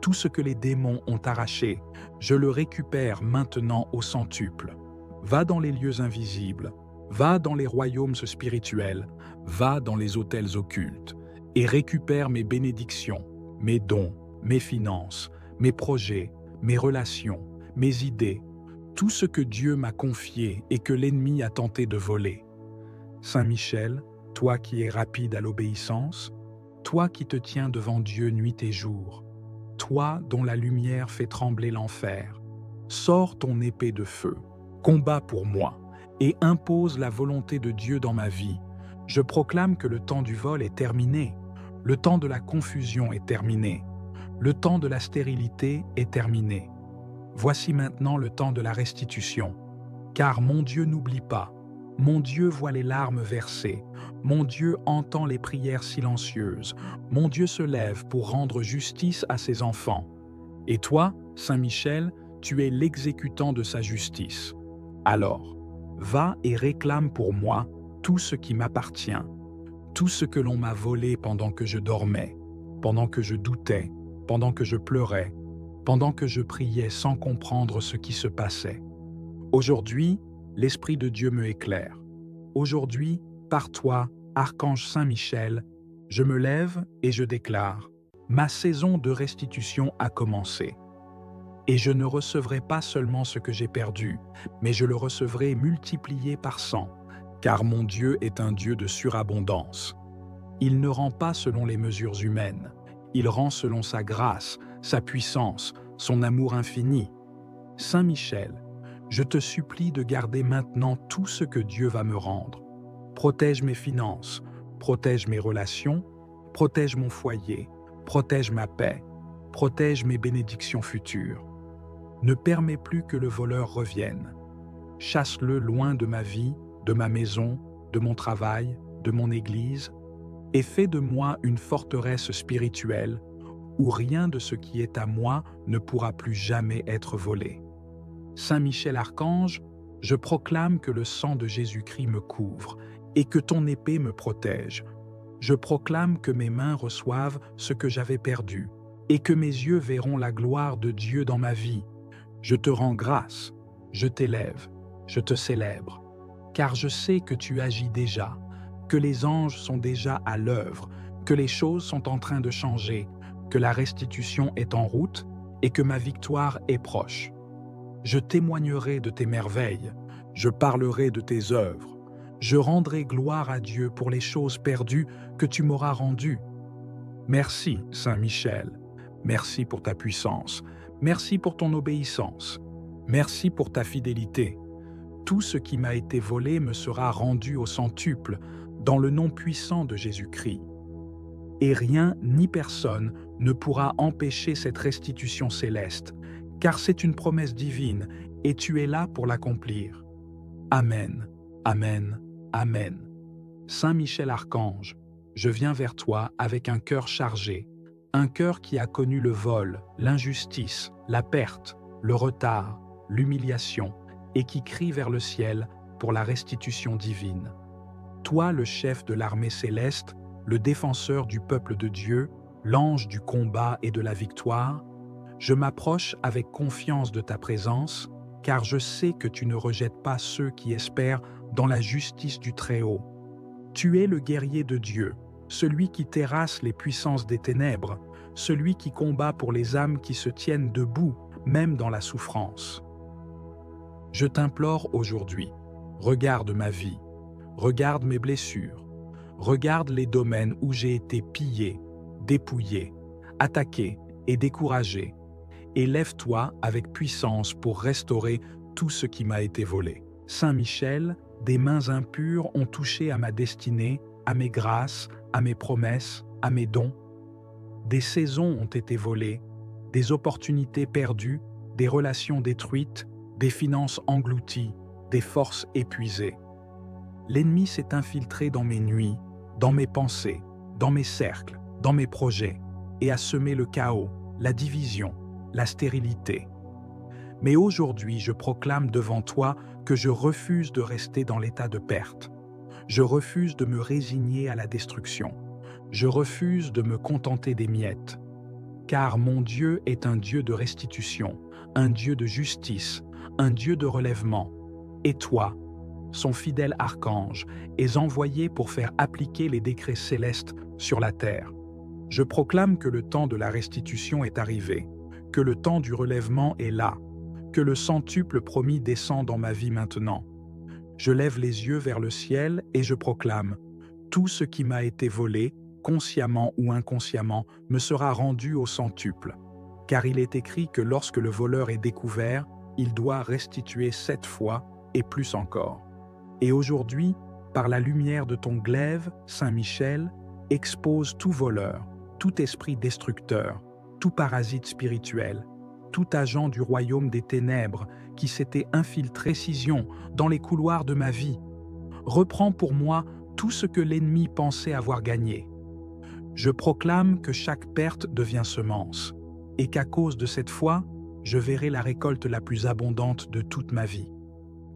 tout ce que les démons ont arraché, je le récupère maintenant au centuple. Va dans les lieux invisibles, va dans les royaumes spirituels, va dans les autels occultes, et récupère mes bénédictions, mes dons, mes finances, mes projets, mes relations, mes idées, tout ce que Dieu m'a confié et que l'ennemi a tenté de voler. Saint Michel, toi qui es rapide à l'obéissance, toi qui te tiens devant Dieu nuit et jour, toi dont la lumière fait trembler l'enfer, sors ton épée de feu, combat pour moi. et impose la volonté de Dieu dans ma vie. Je proclame que le temps du vol est terminé, le temps de la confusion est terminé, le temps de la stérilité est terminé. Voici maintenant le temps de la restitution. Car mon Dieu n'oublie pas, mon Dieu voit les larmes versées, mon Dieu entend les prières silencieuses, mon Dieu se lève pour rendre justice à ses enfants. Et toi, Saint Michel, tu es l'exécutant de sa justice. Alors, va et réclame pour moi tout ce qui m'appartient, tout ce que l'on m'a volé pendant que je dormais, pendant que je doutais, pendant que je pleurais, pendant que je priais sans comprendre ce qui se passait. Aujourd'hui, l'Esprit de Dieu me éclaire. Aujourd'hui, par toi, Archange Saint-Michel, je me lève et je déclare, ma saison de restitution a commencé. Et je ne recevrai pas seulement ce que j'ai perdu, mais je le recevrai multiplié par 100, car mon Dieu est un Dieu de surabondance. Il ne rend pas selon les mesures humaines, il rend selon sa grâce, sa puissance, son amour infini. Saint Michel, je te supplie de garder maintenant tout ce que Dieu va me rendre. Protège mes finances, protège mes relations, protège mon foyer, protège ma paix, protège mes bénédictions futures. Ne permets plus que le voleur revienne. Chasse-le loin de ma vie, de ma maison, de mon travail, de mon église, et fais de moi une forteresse spirituelle où rien de ce qui est à moi ne pourra plus jamais être volé. Saint Michel Archange, je proclame que le sang de Jésus-Christ me couvre et que ton épée me protège. Je proclame que mes mains reçoivent ce que j'avais perdu et que mes yeux verront la gloire de Dieu dans ma vie. Je te rends grâce, je t'élève, je te célèbre, car je sais que tu agis déjà, que les anges sont déjà à l'œuvre, que les choses sont en train de changer, que la restitution est en route et que ma victoire est proche. Je témoignerai de tes merveilles, je parlerai de tes œuvres, je rendrai gloire à Dieu pour les choses perdues que tu m'auras rendues. Merci, Saint Michel, merci pour ta puissance, merci pour ton obéissance, merci pour ta fidélité. Tout ce qui m'a été volé me sera rendu au centuple, dans le nom puissant de Jésus-Christ. Et rien ni personne ne pourra empêcher cette restitution céleste, car c'est une promesse divine et tu es là pour l'accomplir. Amen, Amen, Amen. Saint Michel Archange, je viens vers toi avec un cœur chargé, un cœur qui a connu le vol, l'injustice, la perte, le retard, l'humiliation, et qui crie vers le ciel pour la restitution divine. Toi, le chef de l'armée céleste, le défenseur du peuple de Dieu, l'ange du combat et de la victoire, je m'approche avec confiance de ta présence, car je sais que tu ne rejettes pas ceux qui espèrent dans la justice du Très-Haut. Tu es le guerrier de Dieu, celui qui terrasse les puissances des ténèbres, celui qui combat pour les âmes qui se tiennent debout, même dans la souffrance. Je t'implore aujourd'hui, regarde ma vie, regarde mes blessures, regarde les domaines où j'ai été pillé, dépouillé, attaqué et découragé, et lève-toi avec puissance pour restaurer tout ce qui m'a été volé. Saint Michel, des mains impures ont touché à ma destinée, à mes grâces, à mes promesses, à mes dons. Des saisons ont été volées, des opportunités perdues, des relations détruites, des finances englouties, des forces épuisées. L'ennemi s'est infiltré dans mes nuits, dans mes pensées, dans mes cercles, dans mes projets, et a semé le chaos, la division, la stérilité. Mais aujourd'hui, je proclame devant toi que je refuse de rester dans l'état de perte. Je refuse de me résigner à la destruction. Je refuse de me contenter des miettes. Car mon Dieu est un Dieu de restitution, un Dieu de justice, un Dieu de relèvement. Et toi, son fidèle archange, es envoyé pour faire appliquer les décrets célestes sur la terre. Je proclame que le temps de la restitution est arrivé, que le temps du relèvement est là, que le centuple promis descend dans ma vie maintenant. Je lève les yeux vers le ciel et je proclame « Tout ce qui m'a été volé, consciemment ou inconsciemment, me sera rendu au centuple. » Car il est écrit que lorsque le voleur est découvert, il doit restituer 7 fois et plus encore. Et aujourd'hui, par la lumière de ton glaive, Saint Michel, expose tout voleur, tout esprit destructeur, tout parasite spirituel, tout agent du royaume des ténèbres qui s'était infiltré dans les couloirs de ma vie. Reprends pour moi tout ce que l'ennemi pensait avoir gagné. Je proclame que chaque perte devient semence, et qu'à cause de cette foi, je verrai la récolte la plus abondante de toute ma vie.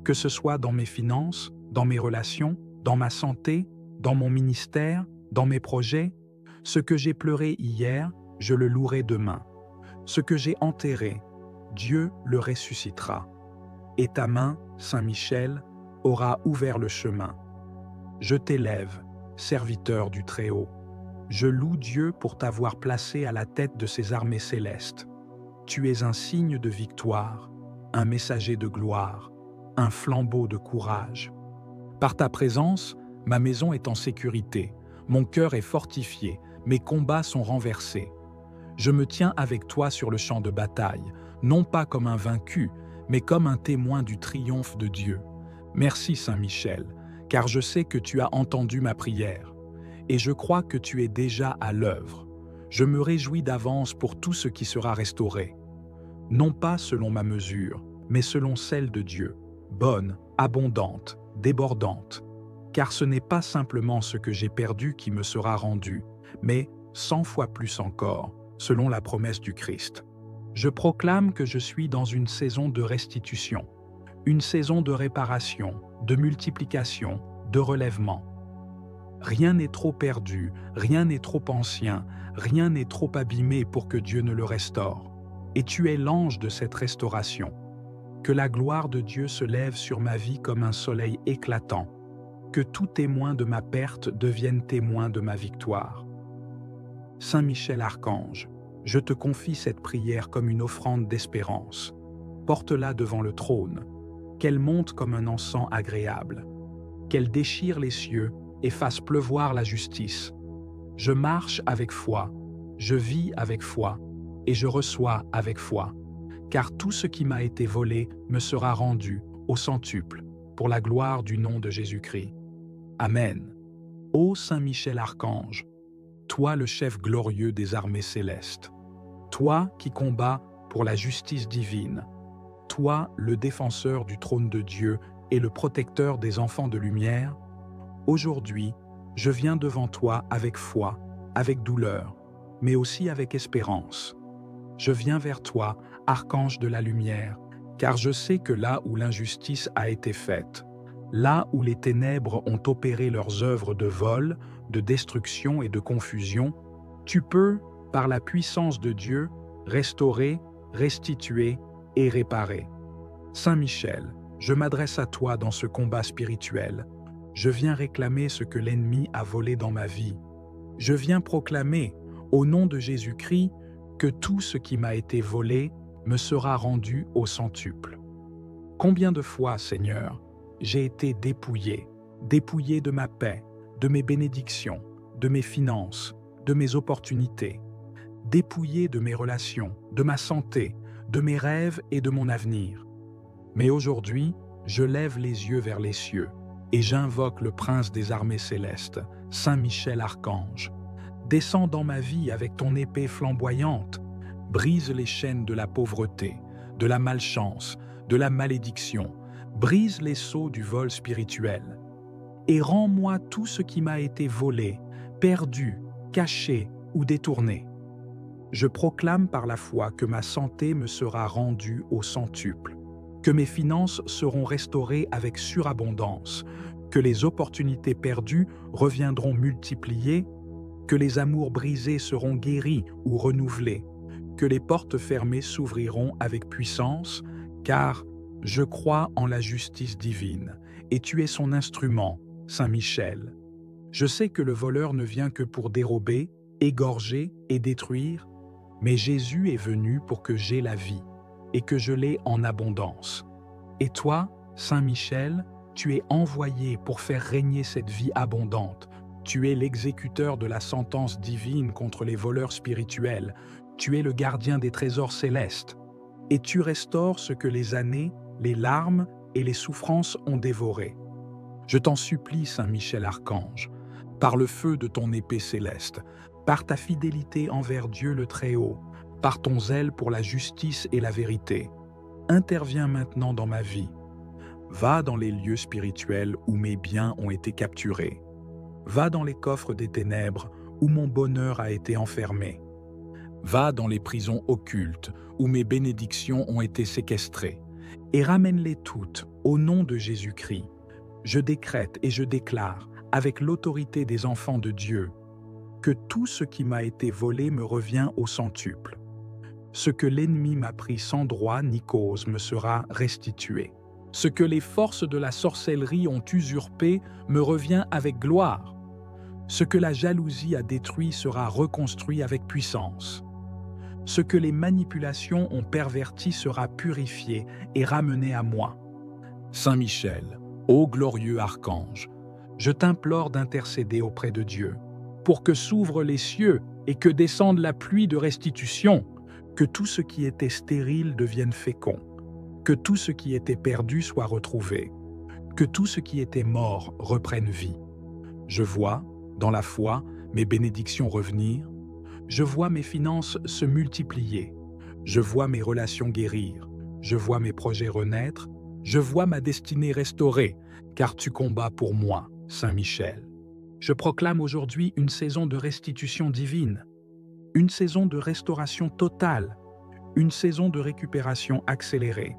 Que ce soit dans mes finances, dans mes relations, dans ma santé, dans mon ministère, dans mes projets, ce que j'ai pleuré hier, je le louerai demain. Ce que j'ai enterré, Dieu le ressuscitera. Et ta main, Saint Michel, aura ouvert le chemin. Je t'élève, serviteur du Très-Haut. Je loue Dieu pour t'avoir placé à la tête de ses armées célestes. Tu es un signe de victoire, un messager de gloire, un flambeau de courage. Par ta présence, ma maison est en sécurité, mon cœur est fortifié, mes combats sont renversés. Je me tiens avec toi sur le champ de bataille, non pas comme un vaincu, mais comme un témoin du triomphe de Dieu. Merci Saint Michel, car je sais que tu as entendu ma prière, et je crois que tu es déjà à l'œuvre. Je me réjouis d'avance pour tout ce qui sera restauré. Non pas selon ma mesure, mais selon celle de Dieu, bonne, abondante, débordante. Car ce n'est pas simplement ce que j'ai perdu qui me sera rendu, mais 100 fois plus encore, selon la promesse du Christ. Je proclame que je suis dans une saison de restitution, une saison de réparation, de multiplication, de relèvement. Rien n'est trop perdu, rien n'est trop ancien, rien n'est trop abîmé pour que Dieu ne le restaure. Et tu es l'ange de cette restauration. Que la gloire de Dieu se lève sur ma vie comme un soleil éclatant. Que tout témoin de ma perte devienne témoin de ma victoire. Saint Michel Archange, je te confie cette prière comme une offrande d'espérance. Porte-la devant le trône, qu'elle monte comme un encens agréable, qu'elle déchire les cieux et fasse pleuvoir la justice. Je marche avec foi, je vis avec foi, et je reçois avec foi, car tout ce qui m'a été volé me sera rendu au centuple, pour la gloire du nom de Jésus-Christ. Amen. Ô Saint Michel Archange, toi le chef glorieux des armées célestes, toi qui combats pour la justice divine, toi le défenseur du trône de Dieu et le protecteur des enfants de lumière, aujourd'hui, je viens devant toi avec foi, avec douleur, mais aussi avec espérance. Je viens vers toi, archange de la lumière, car je sais que là où l'injustice a été faite, là où les ténèbres ont opéré leurs œuvres de vol, de destruction et de confusion, tu peux, par la puissance de Dieu, restaurer, restituer et réparer. Saint Michel, je m'adresse à toi dans ce combat spirituel. Je viens réclamer ce que l'ennemi a volé dans ma vie. Je viens proclamer, au nom de Jésus-Christ, que tout ce qui m'a été volé me sera rendu au centuple. Combien de fois, Seigneur, j'ai été dépouillé de ma paix, de mes bénédictions, de mes finances, de mes opportunités, dépouillé de mes relations, de ma santé, de mes rêves et de mon avenir. Mais aujourd'hui, je lève les yeux vers les cieux et j'invoque le prince des armées célestes, Saint Michel Archange. Descends dans ma vie avec ton épée flamboyante, brise les chaînes de la pauvreté, de la malchance, de la malédiction, brise les sceaux du vol spirituel, et rends-moi tout ce qui m'a été volé, perdu, caché ou détourné. Je proclame par la foi que ma santé me sera rendue au centuple, que mes finances seront restaurées avec surabondance, que les opportunités perdues reviendront multipliées, que les amours brisés seront guéris ou renouvelés, que les portes fermées s'ouvriront avec puissance, car je crois en la justice divine, et tu es son instrument, Saint Michel. Je sais que le voleur ne vient que pour dérober, égorger et détruire, mais Jésus est venu pour que j'aie la vie, et que je l'ai en abondance. Et toi, Saint Michel, tu es envoyé pour faire régner cette vie abondante. Tu es l'exécuteur de la sentence divine contre les voleurs spirituels. Tu es le gardien des trésors célestes. Et tu restaures ce que les années, les larmes et les souffrances ont dévoré. Je t'en supplie, Saint Michel Archange, par le feu de ton épée céleste, par ta fidélité envers Dieu le Très-Haut, par ton zèle pour la justice et la vérité, interviens maintenant dans ma vie. Va dans les lieux spirituels où mes biens ont été capturés. Va dans les coffres des ténèbres où mon bonheur a été enfermé. Va dans les prisons occultes où mes bénédictions ont été séquestrées et ramène-les toutes au nom de Jésus-Christ. Je décrète et je déclare, avec l'autorité des enfants de Dieu, que tout ce qui m'a été volé me revient au centuple. Ce que l'ennemi m'a pris sans droit ni cause me sera restitué. Ce que les forces de la sorcellerie ont usurpé me revient avec gloire. Ce que la jalousie a détruit sera reconstruit avec puissance. Ce que les manipulations ont perverti sera purifié et ramené à moi. Saint Michel, ô glorieux archange, je t'implore d'intercéder auprès de Dieu, pour que s'ouvrent les cieux et que descende la pluie de restitution, que tout ce qui était stérile devienne fécond, que tout ce qui était perdu soit retrouvé, que tout ce qui était mort reprenne vie. Je vois, dans la foi, mes bénédictions revenir, je vois mes finances se multiplier, je vois mes relations guérir, je vois mes projets renaître, je vois ma destinée restaurée, car tu combats pour moi, Saint Michel. Je proclame aujourd'hui une saison de restitution divine, une saison de restauration totale, une saison de récupération accélérée,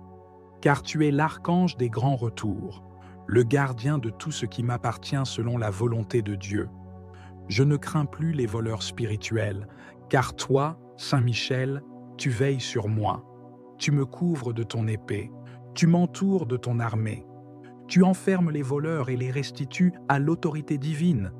car tu es l'archange des grands retours, le gardien de tout ce qui m'appartient selon la volonté de Dieu. Je ne crains plus les voleurs spirituels, car toi, Saint Michel, tu veilles sur moi. Tu me couvres de ton épée, tu m'entoures de ton armée. Tu enfermes les voleurs et les restitues à l'autorité divine.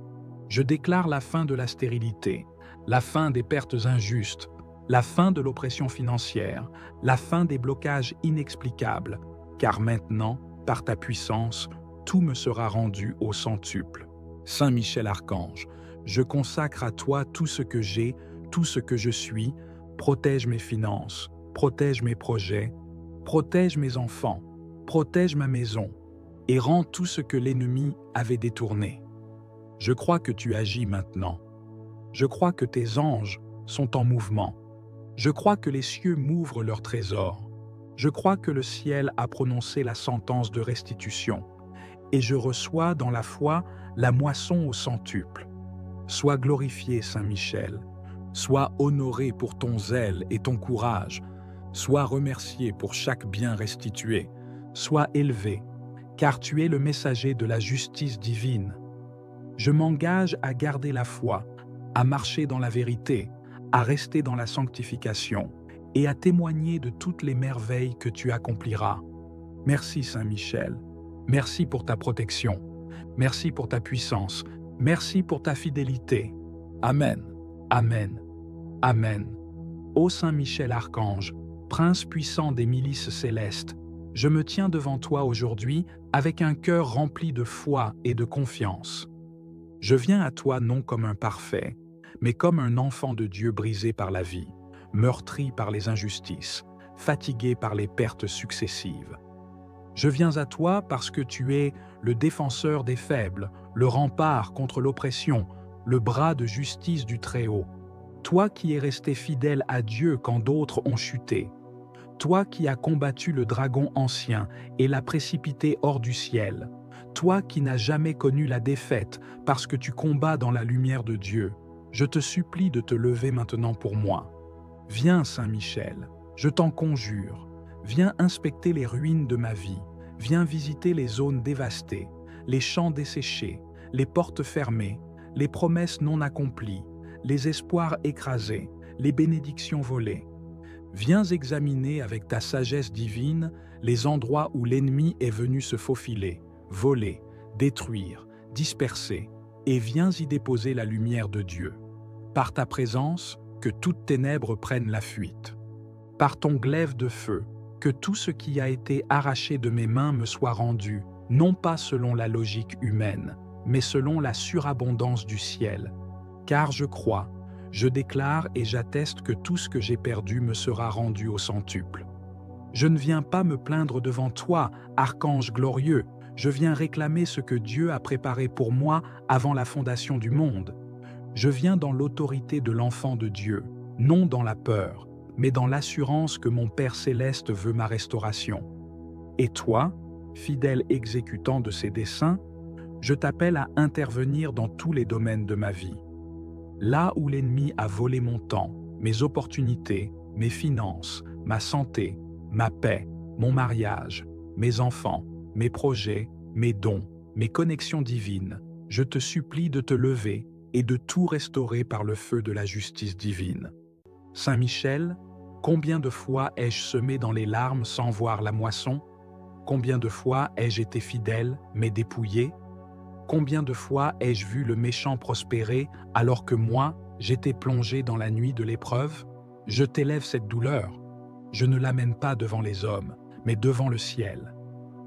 Je déclare la fin de la stérilité, la fin des pertes injustes, la fin de l'oppression financière, la fin des blocages inexplicables, car maintenant, par ta puissance, tout me sera rendu au centuple. Saint Michel Archange, je consacre à toi tout ce que j'ai, tout ce que je suis, protège mes finances, protège mes projets, protège mes enfants, protège ma maison, et rends tout ce que l'ennemi avait détourné. Je crois que tu agis maintenant. Je crois que tes anges sont en mouvement. Je crois que les cieux m'ouvrent leurs trésors. Je crois que le ciel a prononcé la sentence de restitution. Et je reçois dans la foi la moisson au centuple. Sois glorifié, Saint Michel. Sois honoré pour ton zèle et ton courage. Sois remercié pour chaque bien restitué. Sois élevé, car tu es le messager de la justice divine. Je m'engage à garder la foi, à marcher dans la vérité, à rester dans la sanctification et à témoigner de toutes les merveilles que tu accompliras. Merci Saint Michel, merci pour ta protection, merci pour ta puissance, merci pour ta fidélité. Amen, Amen, Amen. Ô Saint Michel Archange, Prince puissant des milices célestes, je me tiens devant toi aujourd'hui avec un cœur rempli de foi et de confiance. Je viens à toi non comme un parfait, mais comme un enfant de Dieu brisé par la vie, meurtri par les injustices, fatigué par les pertes successives. Je viens à toi parce que tu es le défenseur des faibles, le rempart contre l'oppression, le bras de justice du Très-Haut. Toi qui es resté fidèle à Dieu quand d'autres ont chuté. Toi qui as combattu le dragon ancien et l'as précipité hors du ciel. Toi qui n'as jamais connu la défaite parce que tu combats dans la lumière de Dieu. Je te supplie de te lever maintenant pour moi. Viens, Saint Michel, je t'en conjure. Viens inspecter les ruines de ma vie. Viens visiter les zones dévastées, les champs desséchés, les portes fermées, les promesses non accomplies, les espoirs écrasés, les bénédictions volées. Viens examiner avec ta sagesse divine les endroits où l'ennemi est venu se faufiler, voler, détruire, disperser, et viens y déposer la lumière de Dieu. Par ta présence, que toutes ténèbres prennent la fuite. Par ton glaive de feu, que tout ce qui a été arraché de mes mains me soit rendu, non pas selon la logique humaine, mais selon la surabondance du ciel. Car je crois, je déclare et j'atteste que tout ce que j'ai perdu me sera rendu au centuple. Je ne viens pas me plaindre devant toi, archange glorieux, Je viens réclamer ce que Dieu a préparé pour moi avant la fondation du monde. Je viens dans l'autorité de l'enfant de Dieu, non dans la peur, mais dans l'assurance que mon Père céleste veut ma restauration. Et toi, fidèle exécutant de ses desseins, je t'appelle à intervenir dans tous les domaines de ma vie. Là où l'ennemi a volé mon temps, mes opportunités, mes finances, ma santé, ma paix, mon mariage, mes enfants, mes projets, mes dons, mes connexions divines, je te supplie de te lever et de tout restaurer par le feu de la justice divine. Saint Michel, combien de fois ai-je semé dans les larmes sans voir la moisson? Combien de fois ai-je été fidèle, mais dépouillé? Combien de fois ai-je vu le méchant prospérer alors que moi, j'étais plongé dans la nuit de l'épreuve? Je t'élève cette douleur. Je ne l'amène pas devant les hommes, mais devant le ciel.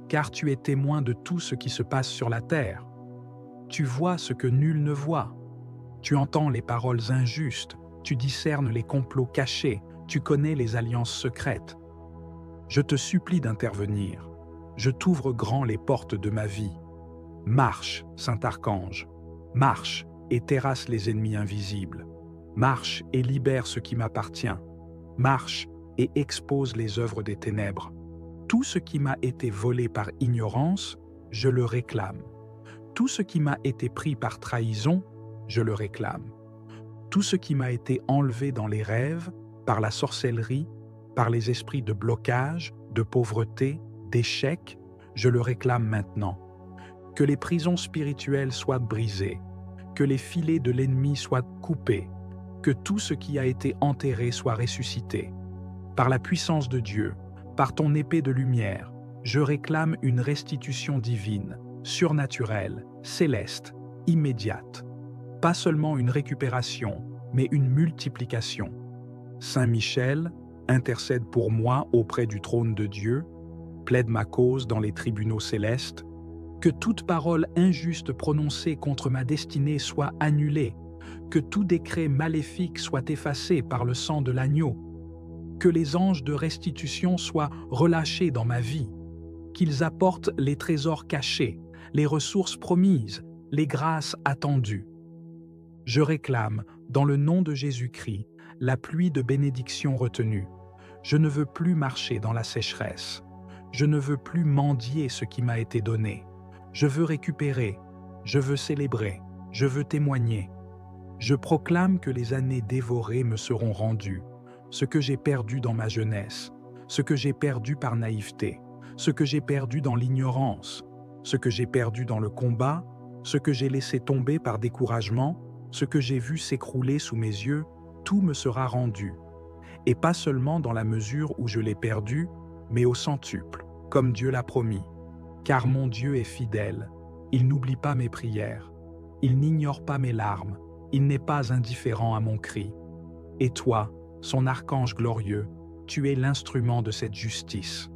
Car tu es témoin de tout ce qui se passe sur la terre. Tu vois ce que nul ne voit. Tu entends les paroles injustes, tu discernes les complots cachés, tu connais les alliances secrètes. Je te supplie d'intervenir. Je t'ouvre grand les portes de ma vie. Marche, Saint-Archange, marche et terrasse les ennemis invisibles. Marche et libère ce qui m'appartient. Marche et expose les œuvres des ténèbres. Tout ce qui m'a été volé par ignorance, je le réclame. Tout ce qui m'a été pris par trahison, je le réclame. Tout ce qui m'a été enlevé dans les rêves, par la sorcellerie, par les esprits de blocage, de pauvreté, d'échec, je le réclame maintenant. Que les prisons spirituelles soient brisées, que les filets de l'ennemi soient coupés, que tout ce qui a été enterré soit ressuscité. Par la puissance de Dieu, par ton épée de lumière, je réclame une restitution divine, surnaturelle, céleste, immédiate. Pas seulement une récupération, mais une multiplication. Saint Michel, intercède pour moi auprès du trône de Dieu, plaide ma cause dans les tribunaux célestes, que toute parole injuste prononcée contre ma destinée soit annulée, que tout décret maléfique soit effacé par le sang de l'agneau, que les anges de restitution soient relâchés dans ma vie, qu'ils apportent les trésors cachés, les ressources promises, les grâces attendues. Je réclame, dans le nom de Jésus-Christ, la pluie de bénédiction retenue. Je ne veux plus marcher dans la sécheresse. Je ne veux plus mendier ce qui m'a été donné. Je veux récupérer, je veux célébrer, je veux témoigner. Je proclame que les années dévorées me seront rendues, ce que j'ai perdu dans ma jeunesse, ce que j'ai perdu par naïveté, ce que j'ai perdu dans l'ignorance, ce que j'ai perdu dans le combat, ce que j'ai laissé tomber par découragement, ce que j'ai vu s'écrouler sous mes yeux, tout me sera rendu. Et pas seulement dans la mesure où je l'ai perdu, mais au centuple, comme Dieu l'a promis. Car mon Dieu est fidèle, il n'oublie pas mes prières, il n'ignore pas mes larmes, il n'est pas indifférent à mon cri. Et toi, son archange glorieux, tu es l'instrument de cette justice.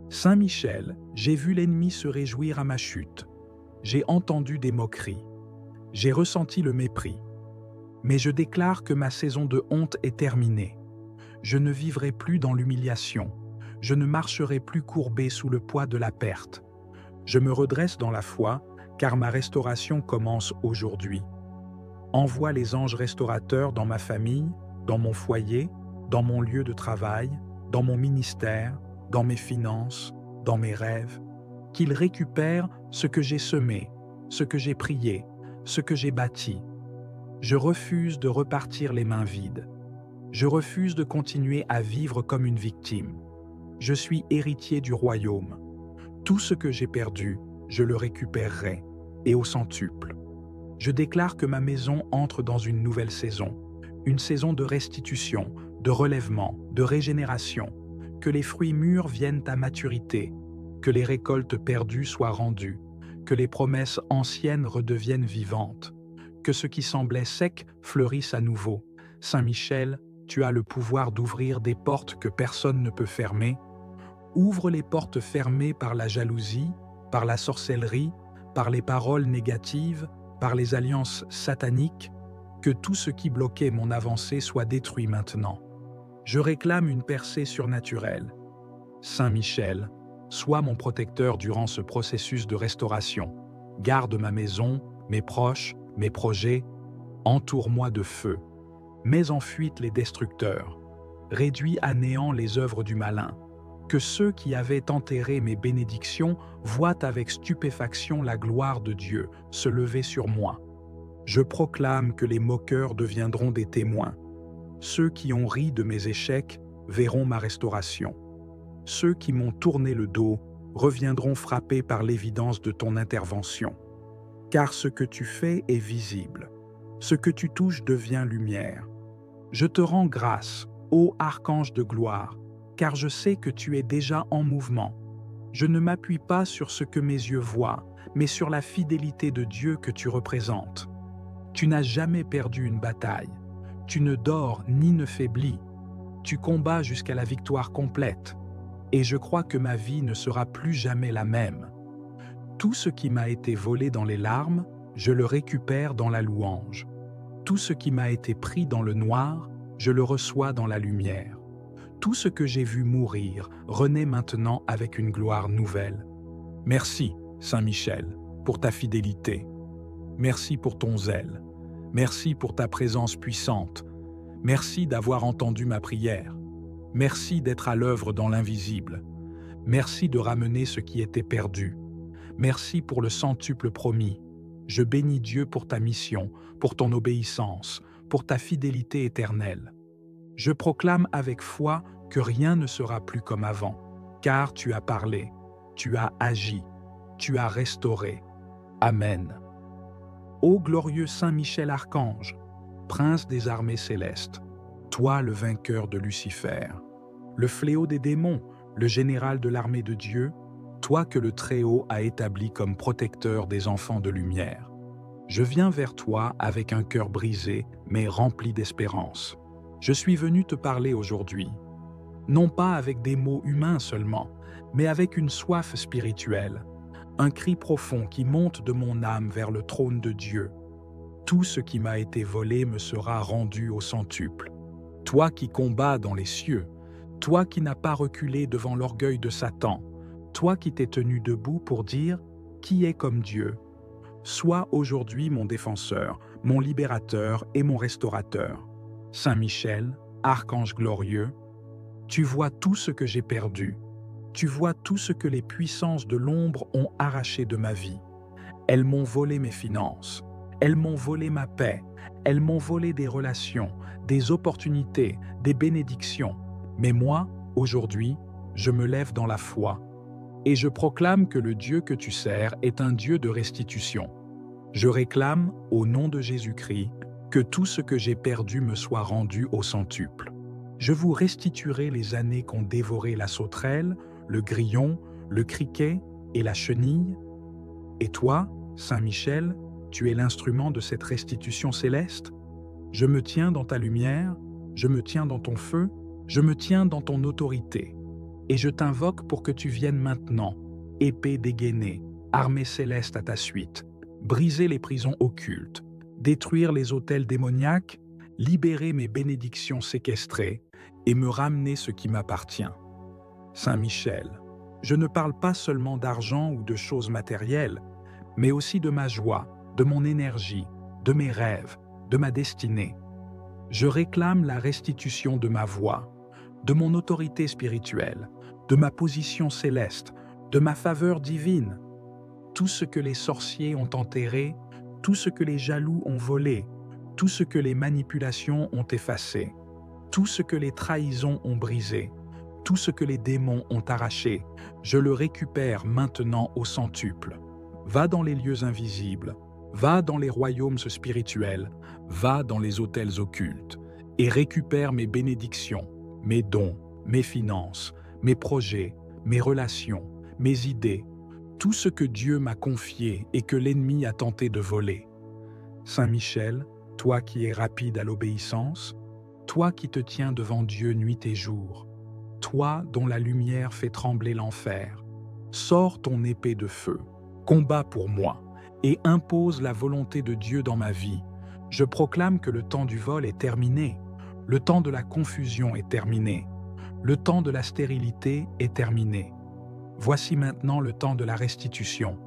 Saint Michel, j'ai vu l'ennemi se réjouir à ma chute. J'ai entendu des moqueries. J'ai ressenti le mépris. Mais je déclare que ma saison de honte est terminée. Je ne vivrai plus dans l'humiliation. Je ne marcherai plus courbé sous le poids de la perte. Je me redresse dans la foi, car ma restauration commence aujourd'hui. Envoie les anges restaurateurs dans ma famille, dans mon foyer, dans mon lieu de travail, dans mon ministère, dans mes finances, dans mes rêves, qu'ils récupèrent ce que j'ai semé, ce que j'ai prié, ce que j'ai bâti. Je refuse de repartir les mains vides. Je refuse de continuer à vivre comme une victime. Je suis héritier du royaume. Tout ce que j'ai perdu, je le récupérerai, et au centuple. Je déclare que ma maison entre dans une nouvelle saison, une saison de restitution, de relèvement, de régénération, que les fruits mûrs viennent à maturité, que les récoltes perdues soient rendues, que les promesses anciennes redeviennent vivantes, que ce qui semblait sec fleurisse à nouveau. Saint Michel, tu as le pouvoir d'ouvrir des portes que personne ne peut fermer. Ouvre les portes fermées par la jalousie, par la sorcellerie, par les paroles négatives, par les alliances sataniques, que tout ce qui bloquait mon avancée soit détruit maintenant. Je réclame une percée surnaturelle. Saint Michel, Sois mon protecteur durant ce processus de restauration. Garde ma maison, mes proches, mes projets. Entoure-moi de feu. Mets en fuite les destructeurs. Réduis à néant les œuvres du malin. Que ceux qui avaient enterré mes bénédictions voient avec stupéfaction la gloire de Dieu se lever sur moi. Je proclame que les moqueurs deviendront des témoins. Ceux qui ont ri de mes échecs verront ma restauration. Ceux qui m'ont tourné le dos reviendront frappés par l'évidence de ton intervention. Car ce que tu fais est visible. Ce que tu touches devient lumière. Je te rends grâce, ô archange de gloire, car je sais que tu es déjà en mouvement. Je ne m'appuie pas sur ce que mes yeux voient, mais sur la fidélité de Dieu que tu représentes. Tu n'as jamais perdu une bataille. Tu ne dors ni ne faiblis. Tu combats jusqu'à la victoire complète. Et je crois que ma vie ne sera plus jamais la même. Tout ce qui m'a été volé dans les larmes, je le récupère dans la louange. Tout ce qui m'a été pris dans le noir, je le reçois dans la lumière. Tout ce que j'ai vu mourir renaît maintenant avec une gloire nouvelle. Merci, Saint Michel, pour ta fidélité. Merci pour ton zèle. Merci pour ta présence puissante. Merci d'avoir entendu ma prière. Merci d'être à l'œuvre dans l'invisible. Merci de ramener ce qui était perdu. Merci pour le centuple promis. Je bénis Dieu pour ta mission, pour ton obéissance, pour ta fidélité éternelle. Je proclame avec foi que rien ne sera plus comme avant, car tu as parlé, tu as agi, tu as restauré. Amen. Ô glorieux Saint Michel Archange, prince des armées célestes, toi le vainqueur de Lucifer, le fléau des démons, le général de l'armée de Dieu, toi que le Très-Haut a établi comme protecteur des enfants de lumière. Je viens vers toi avec un cœur brisé, mais rempli d'espérance. Je suis venu te parler aujourd'hui, non pas avec des mots humains seulement, mais avec une soif spirituelle, un cri profond qui monte de mon âme vers le trône de Dieu. Tout ce qui m'a été volé me sera rendu au centuple. Toi qui combats dans les cieux, toi qui n'as pas reculé devant l'orgueil de Satan, toi qui t'es tenu debout pour dire « Qui est comme Dieu ?» Sois aujourd'hui mon défenseur, mon libérateur et mon restaurateur. Saint Michel, archange glorieux, tu vois tout ce que j'ai perdu. Tu vois tout ce que les puissances de l'ombre ont arraché de ma vie. Elles m'ont volé mes finances. Elles m'ont volé ma paix. Elles m'ont volé des relations, des opportunités, des bénédictions. Mais moi, aujourd'hui, je me lève dans la foi. Et je proclame que le Dieu que tu sers est un Dieu de restitution. Je réclame, au nom de Jésus-Christ, que tout ce que j'ai perdu me soit rendu au centuple. Je vous restituerai les années qu'ont dévoré la sauterelle, le grillon, le criquet et la chenille. Et toi, Saint Michel, tu es l'instrument de cette restitution céleste. Je me tiens dans ta lumière, je me tiens dans ton feu, je me tiens dans ton autorité. Et je t'invoque pour que tu viennes maintenant, épée dégainée, armée céleste à ta suite, briser les prisons occultes, détruire les autels démoniaques, libérer mes bénédictions séquestrées et me ramener ce qui m'appartient. Saint Michel, je ne parle pas seulement d'argent ou de choses matérielles, mais aussi de ma joie, de mon énergie, de mes rêves, de ma destinée. Je réclame la restitution de ma voix, de mon autorité spirituelle, de ma position céleste, de ma faveur divine. Tout ce que les sorciers ont enterré, tout ce que les jaloux ont volé, tout ce que les manipulations ont effacé, tout ce que les trahisons ont brisé, tout ce que les démons ont arraché, je le récupère maintenant au centuple. Va dans les lieux invisibles, va dans les royaumes spirituels, va dans les autels occultes, et récupère mes bénédictions, mes dons, mes finances, mes projets, mes relations, mes idées, tout ce que Dieu m'a confié et que l'ennemi a tenté de voler. Saint Michel, toi qui es rapide à l'obéissance, toi qui te tiens devant Dieu nuit et jour, toi dont la lumière fait trembler l'enfer, sors ton épée de feu, combat pour moi et impose la volonté de Dieu dans ma vie. Je proclame que le temps du vol est terminé, le temps de la confusion est terminé, le temps de la stérilité est terminé. Voici maintenant le temps de la restitution.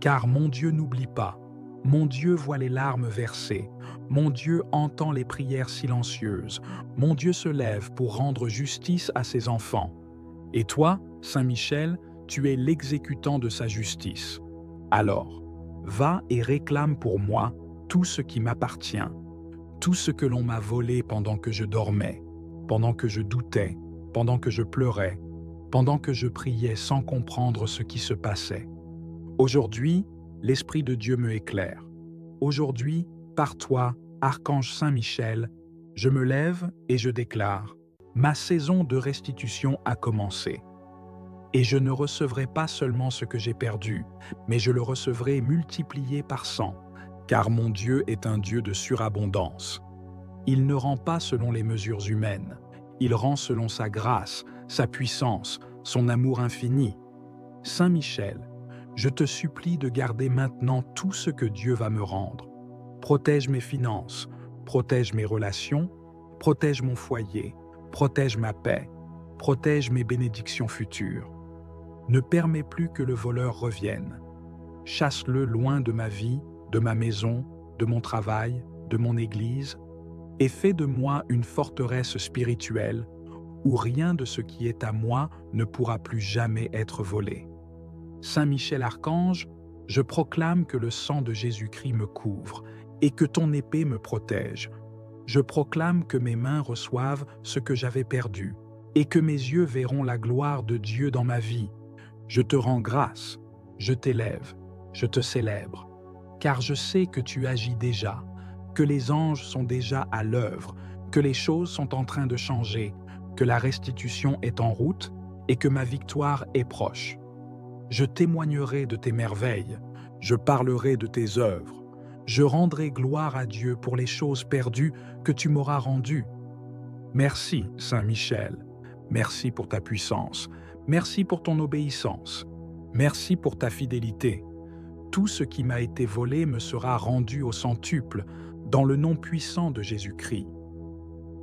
Car mon Dieu n'oublie pas, mon Dieu voit les larmes versées, mon Dieu entend les prières silencieuses, mon Dieu se lève pour rendre justice à ses enfants. Et toi, Saint Michel, tu es l'exécutant de sa justice. Alors, va et réclame pour moi tout ce qui m'appartient, tout ce que l'on m'a volé pendant que je dormais, pendant que je doutais, pendant que je pleurais, pendant que je priais sans comprendre ce qui se passait. Aujourd'hui, l'Esprit de Dieu me éclaire. Aujourd'hui, par toi, Archange Saint Michel, je me lève et je déclare: ma saison de restitution a commencé. Et je ne recevrai pas seulement ce que j'ai perdu, mais je le recevrai multiplié par 100, car mon Dieu est un Dieu de surabondance. Il ne rend pas selon les mesures humaines, il rend selon sa grâce, sa puissance, son amour infini. Saint Michel, je te supplie de garder maintenant tout ce que Dieu va me rendre. Protège mes finances, protège mes relations, protège mon foyer, protège ma paix, protège mes bénédictions futures. Ne permets plus que le voleur revienne. Chasse-le loin de ma vie, de ma maison, de mon travail, de mon église, et fais de moi une forteresse spirituelle où rien de ce qui est à moi ne pourra plus jamais être volé. Saint Michel Archange, je proclame que le sang de Jésus-Christ me couvre et que ton épée me protège. Je proclame que mes mains reçoivent ce que j'avais perdu et que mes yeux verront la gloire de Dieu dans ma vie. Je te rends grâce, je t'élève, je te célèbre, car je sais que tu agis déjà, que les anges sont déjà à l'œuvre, que les choses sont en train de changer, que la restitution est en route et que ma victoire est proche. Je témoignerai de tes merveilles, je parlerai de tes œuvres, je rendrai gloire à Dieu pour les choses perdues que tu m'auras rendues. Merci, Saint Michel, merci pour ta puissance, merci pour ton obéissance, merci pour ta fidélité. Tout ce qui m'a été volé me sera rendu au centuple, dans le nom puissant de Jésus-Christ.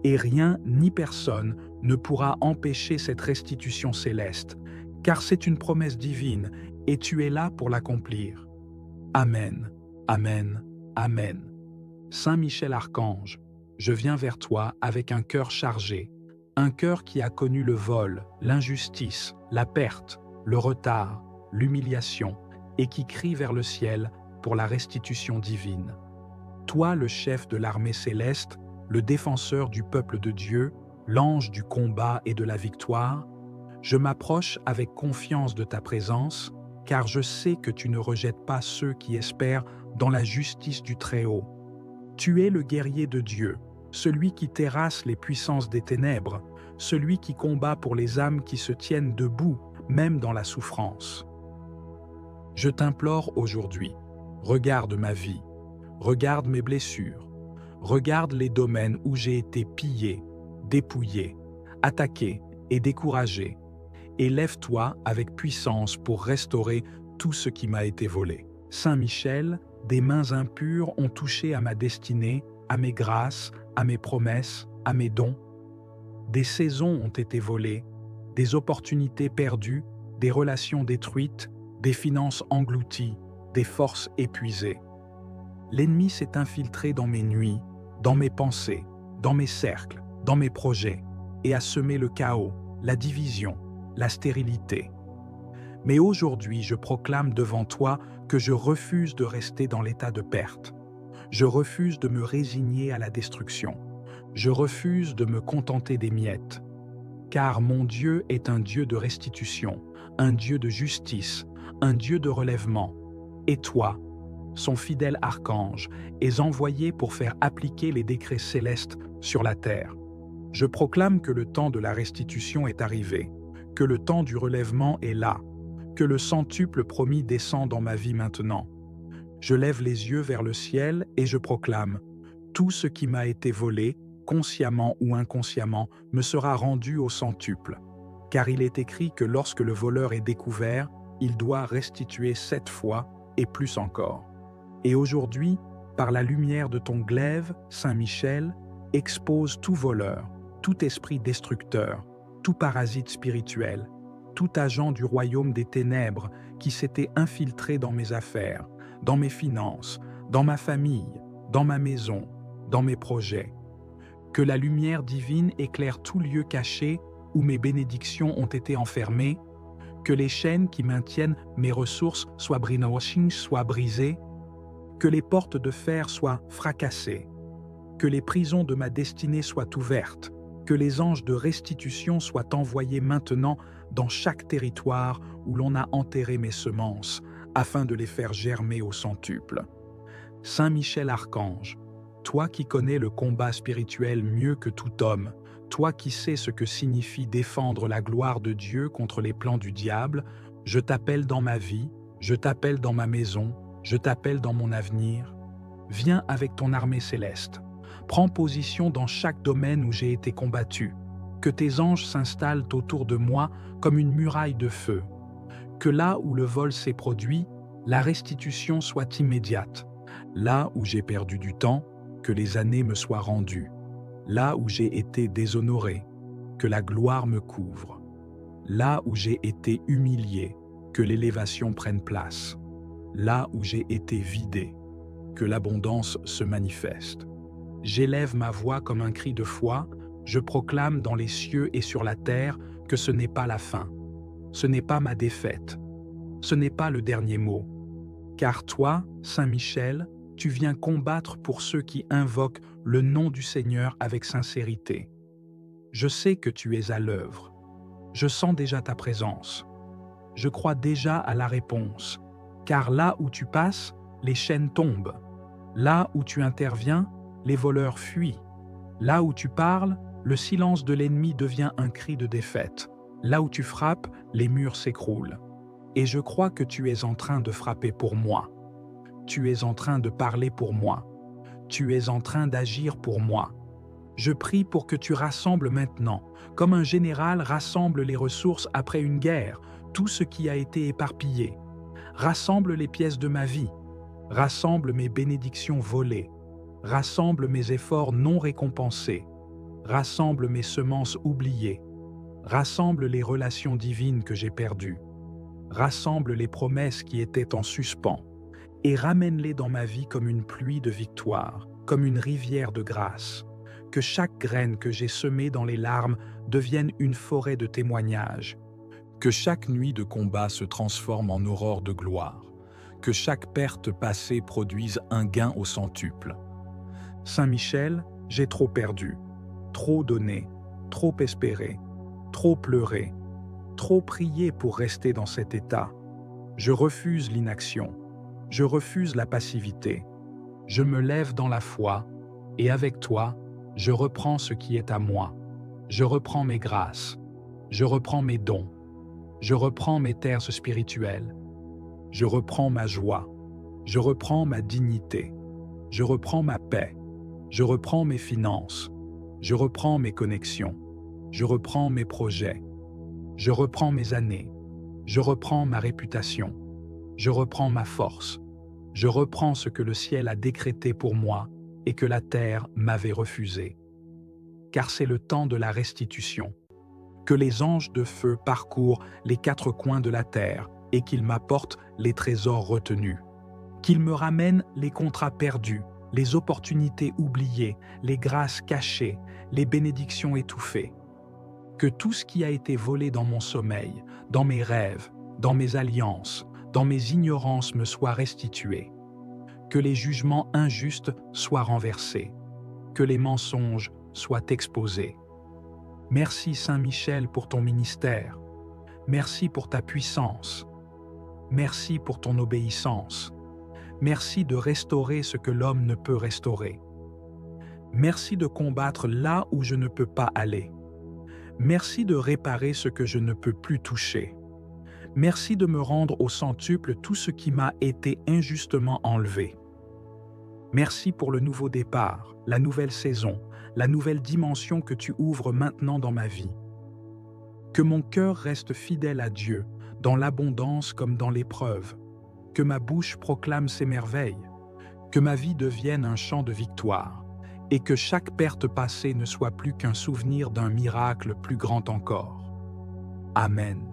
Et rien ni personne ne pourra empêcher cette restitution céleste, car c'est une promesse divine et tu es là pour l'accomplir. Amen, Amen, Amen. Saint Michel Archange, je viens vers toi avec un cœur chargé, un cœur qui a connu le vol, l'injustice, la perte, le retard, l'humiliation, et qui crie vers le ciel pour la restitution divine. Toi, le chef de l'armée céleste, le défenseur du peuple de Dieu, l'ange du combat et de la victoire, je m'approche avec confiance de ta présence, car je sais que tu ne rejettes pas ceux qui espèrent dans la justice du Très-Haut. Tu es le guerrier de Dieu, celui qui terrasse les puissances des ténèbres, celui qui combat pour les âmes qui se tiennent debout, même dans la souffrance. Je t'implore aujourd'hui, regarde ma vie, regarde mes blessures, regarde les domaines où j'ai été pillé, dépouillé, attaqué et découragé, et lève-toi avec puissance pour restaurer tout ce qui m'a été volé. Saint Michel, des mains impures ont touché à ma destinée, à mes grâces, à mes promesses, à mes dons. Des saisons ont été volées, des opportunités perdues, des relations détruites, des finances englouties, des forces épuisées. L'ennemi s'est infiltré dans mes nuits, dans mes pensées, dans mes cercles, dans mes projets, et a semé le chaos, la division, la stérilité. Mais aujourd'hui, je proclame devant toi que je refuse de rester dans l'état de perte. Je refuse de me résigner à la destruction. Je refuse de me contenter des miettes. Car mon Dieu est un Dieu de restitution, un Dieu de justice, un Dieu de relèvement. Et toi, son fidèle archange, es envoyé pour faire appliquer les décrets célestes sur la terre. Je proclame que le temps de la restitution est arrivé, que le temps du relèvement est là, que le centuple promis descend dans ma vie maintenant. Je lève les yeux vers le ciel et je proclame: tout ce qui m'a été volé, consciemment ou inconsciemment, me sera rendu au centuple. Car il est écrit que lorsque le voleur est découvert, il doit restituer 7 fois et plus encore. Et aujourd'hui, par la lumière de ton glaive, Saint Michel, expose tout voleur, tout esprit destructeur, tout parasite spirituel, tout agent du royaume des ténèbres qui s'était infiltré dans mes affaires, dans mes finances, dans ma famille, dans ma maison, dans mes projets. Que la lumière divine éclaire tout lieu caché où mes bénédictions ont été enfermées, que les chaînes qui maintiennent mes ressources soient brisées, que les portes de fer soient fracassées, que les prisons de ma destinée soient ouvertes, que les anges de restitution soient envoyés maintenant dans chaque territoire où l'on a enterré mes semences, afin de les faire germer au centuple. Saint Michel Archange, toi qui connais le combat spirituel mieux que tout homme, toi qui sais ce que signifie défendre la gloire de Dieu contre les plans du diable, je t'appelle dans ma vie, je t'appelle dans ma maison, je t'appelle dans mon avenir. Viens avec ton armée céleste. Prends position dans chaque domaine où j'ai été combattu. Que tes anges s'installent autour de moi comme une muraille de feu. Que là où le vol s'est produit, la restitution soit immédiate. Là où j'ai perdu du temps, que les années me soient rendues. Là où j'ai été déshonoré, que la gloire me couvre. Là où j'ai été humilié, que l'élévation prenne place. Là où j'ai été vidé, que l'abondance se manifeste. J'élève ma voix comme un cri de foi, je proclame dans les cieux et sur la terre que ce n'est pas la fin. Ce n'est pas ma défaite. Ce n'est pas le dernier mot. Car toi, Saint Michel, tu viens combattre pour ceux qui invoquent le nom du Seigneur avec sincérité. Je sais que tu es à l'œuvre. Je sens déjà ta présence. Je crois déjà à la réponse, car là où tu passes, les chaînes tombent. Là où tu interviens, les voleurs fuient. Là où tu parles, le silence de l'ennemi devient un cri de défaite. Là où tu frappes, les murs s'écroulent. Et je crois que tu es en train de frapper pour moi. Tu es en train de parler pour moi. Tu es en train d'agir pour moi. Je prie pour que tu rassembles maintenant, comme un général rassemble les ressources après une guerre, tout ce qui a été éparpillé. Rassemble les pièces de ma vie. Rassemble mes bénédictions volées. Rassemble mes efforts non récompensés. Rassemble mes semences oubliées. Rassemble les relations divines que j'ai perdues. Rassemble les promesses qui étaient en suspens et ramène-les dans ma vie comme une pluie de victoire, comme une rivière de grâce. Que chaque graine que j'ai semée dans les larmes devienne une forêt de témoignages. Que chaque nuit de combat se transforme en aurore de gloire. Que chaque perte passée produise un gain au centuple. Saint Michel, j'ai trop perdu, trop donné, trop espéré, trop pleuré, trop prié pour rester dans cet état. Je refuse l'inaction, je refuse la passivité. Je me lève dans la foi, et avec toi, je reprends ce qui est à moi. Je reprends mes grâces, je reprends mes dons, je reprends mes terres spirituelles. Je reprends ma joie, je reprends ma dignité, je reprends ma paix, je reprends mes finances, je reprends mes connexions, je reprends mes projets, je reprends mes années, je reprends ma réputation, je reprends ma force, je reprends ce que le ciel a décrété pour moi et que la terre m'avait refusé. Car c'est le temps de la restitution. Que les anges de feu parcourent les quatre coins de la terre et qu'ils m'apportent les trésors retenus. Qu'ils me ramènent les contrats perdus, les opportunités oubliées, les grâces cachées, les bénédictions étouffées. Que tout ce qui a été volé dans mon sommeil, dans mes rêves, dans mes alliances, dans mes ignorances me soit restitué. Que les jugements injustes soient renversés. Que les mensonges soient exposés. Merci Saint Michel pour ton ministère. Merci pour ta puissance. Merci pour ton obéissance. Merci de restaurer ce que l'homme ne peut restaurer. Merci de combattre là où je ne peux pas aller. Merci de réparer ce que je ne peux plus toucher. Merci de me rendre au centuple tout ce qui m'a été injustement enlevé. Merci pour le nouveau départ, la nouvelle saison, la nouvelle dimension que tu ouvres maintenant dans ma vie. Que mon cœur reste fidèle à Dieu, dans l'abondance comme dans l'épreuve. Que ma bouche proclame ses merveilles. Que ma vie devienne un chant de victoire. Et que chaque perte passée ne soit plus qu'un souvenir d'un miracle plus grand encore. Amen.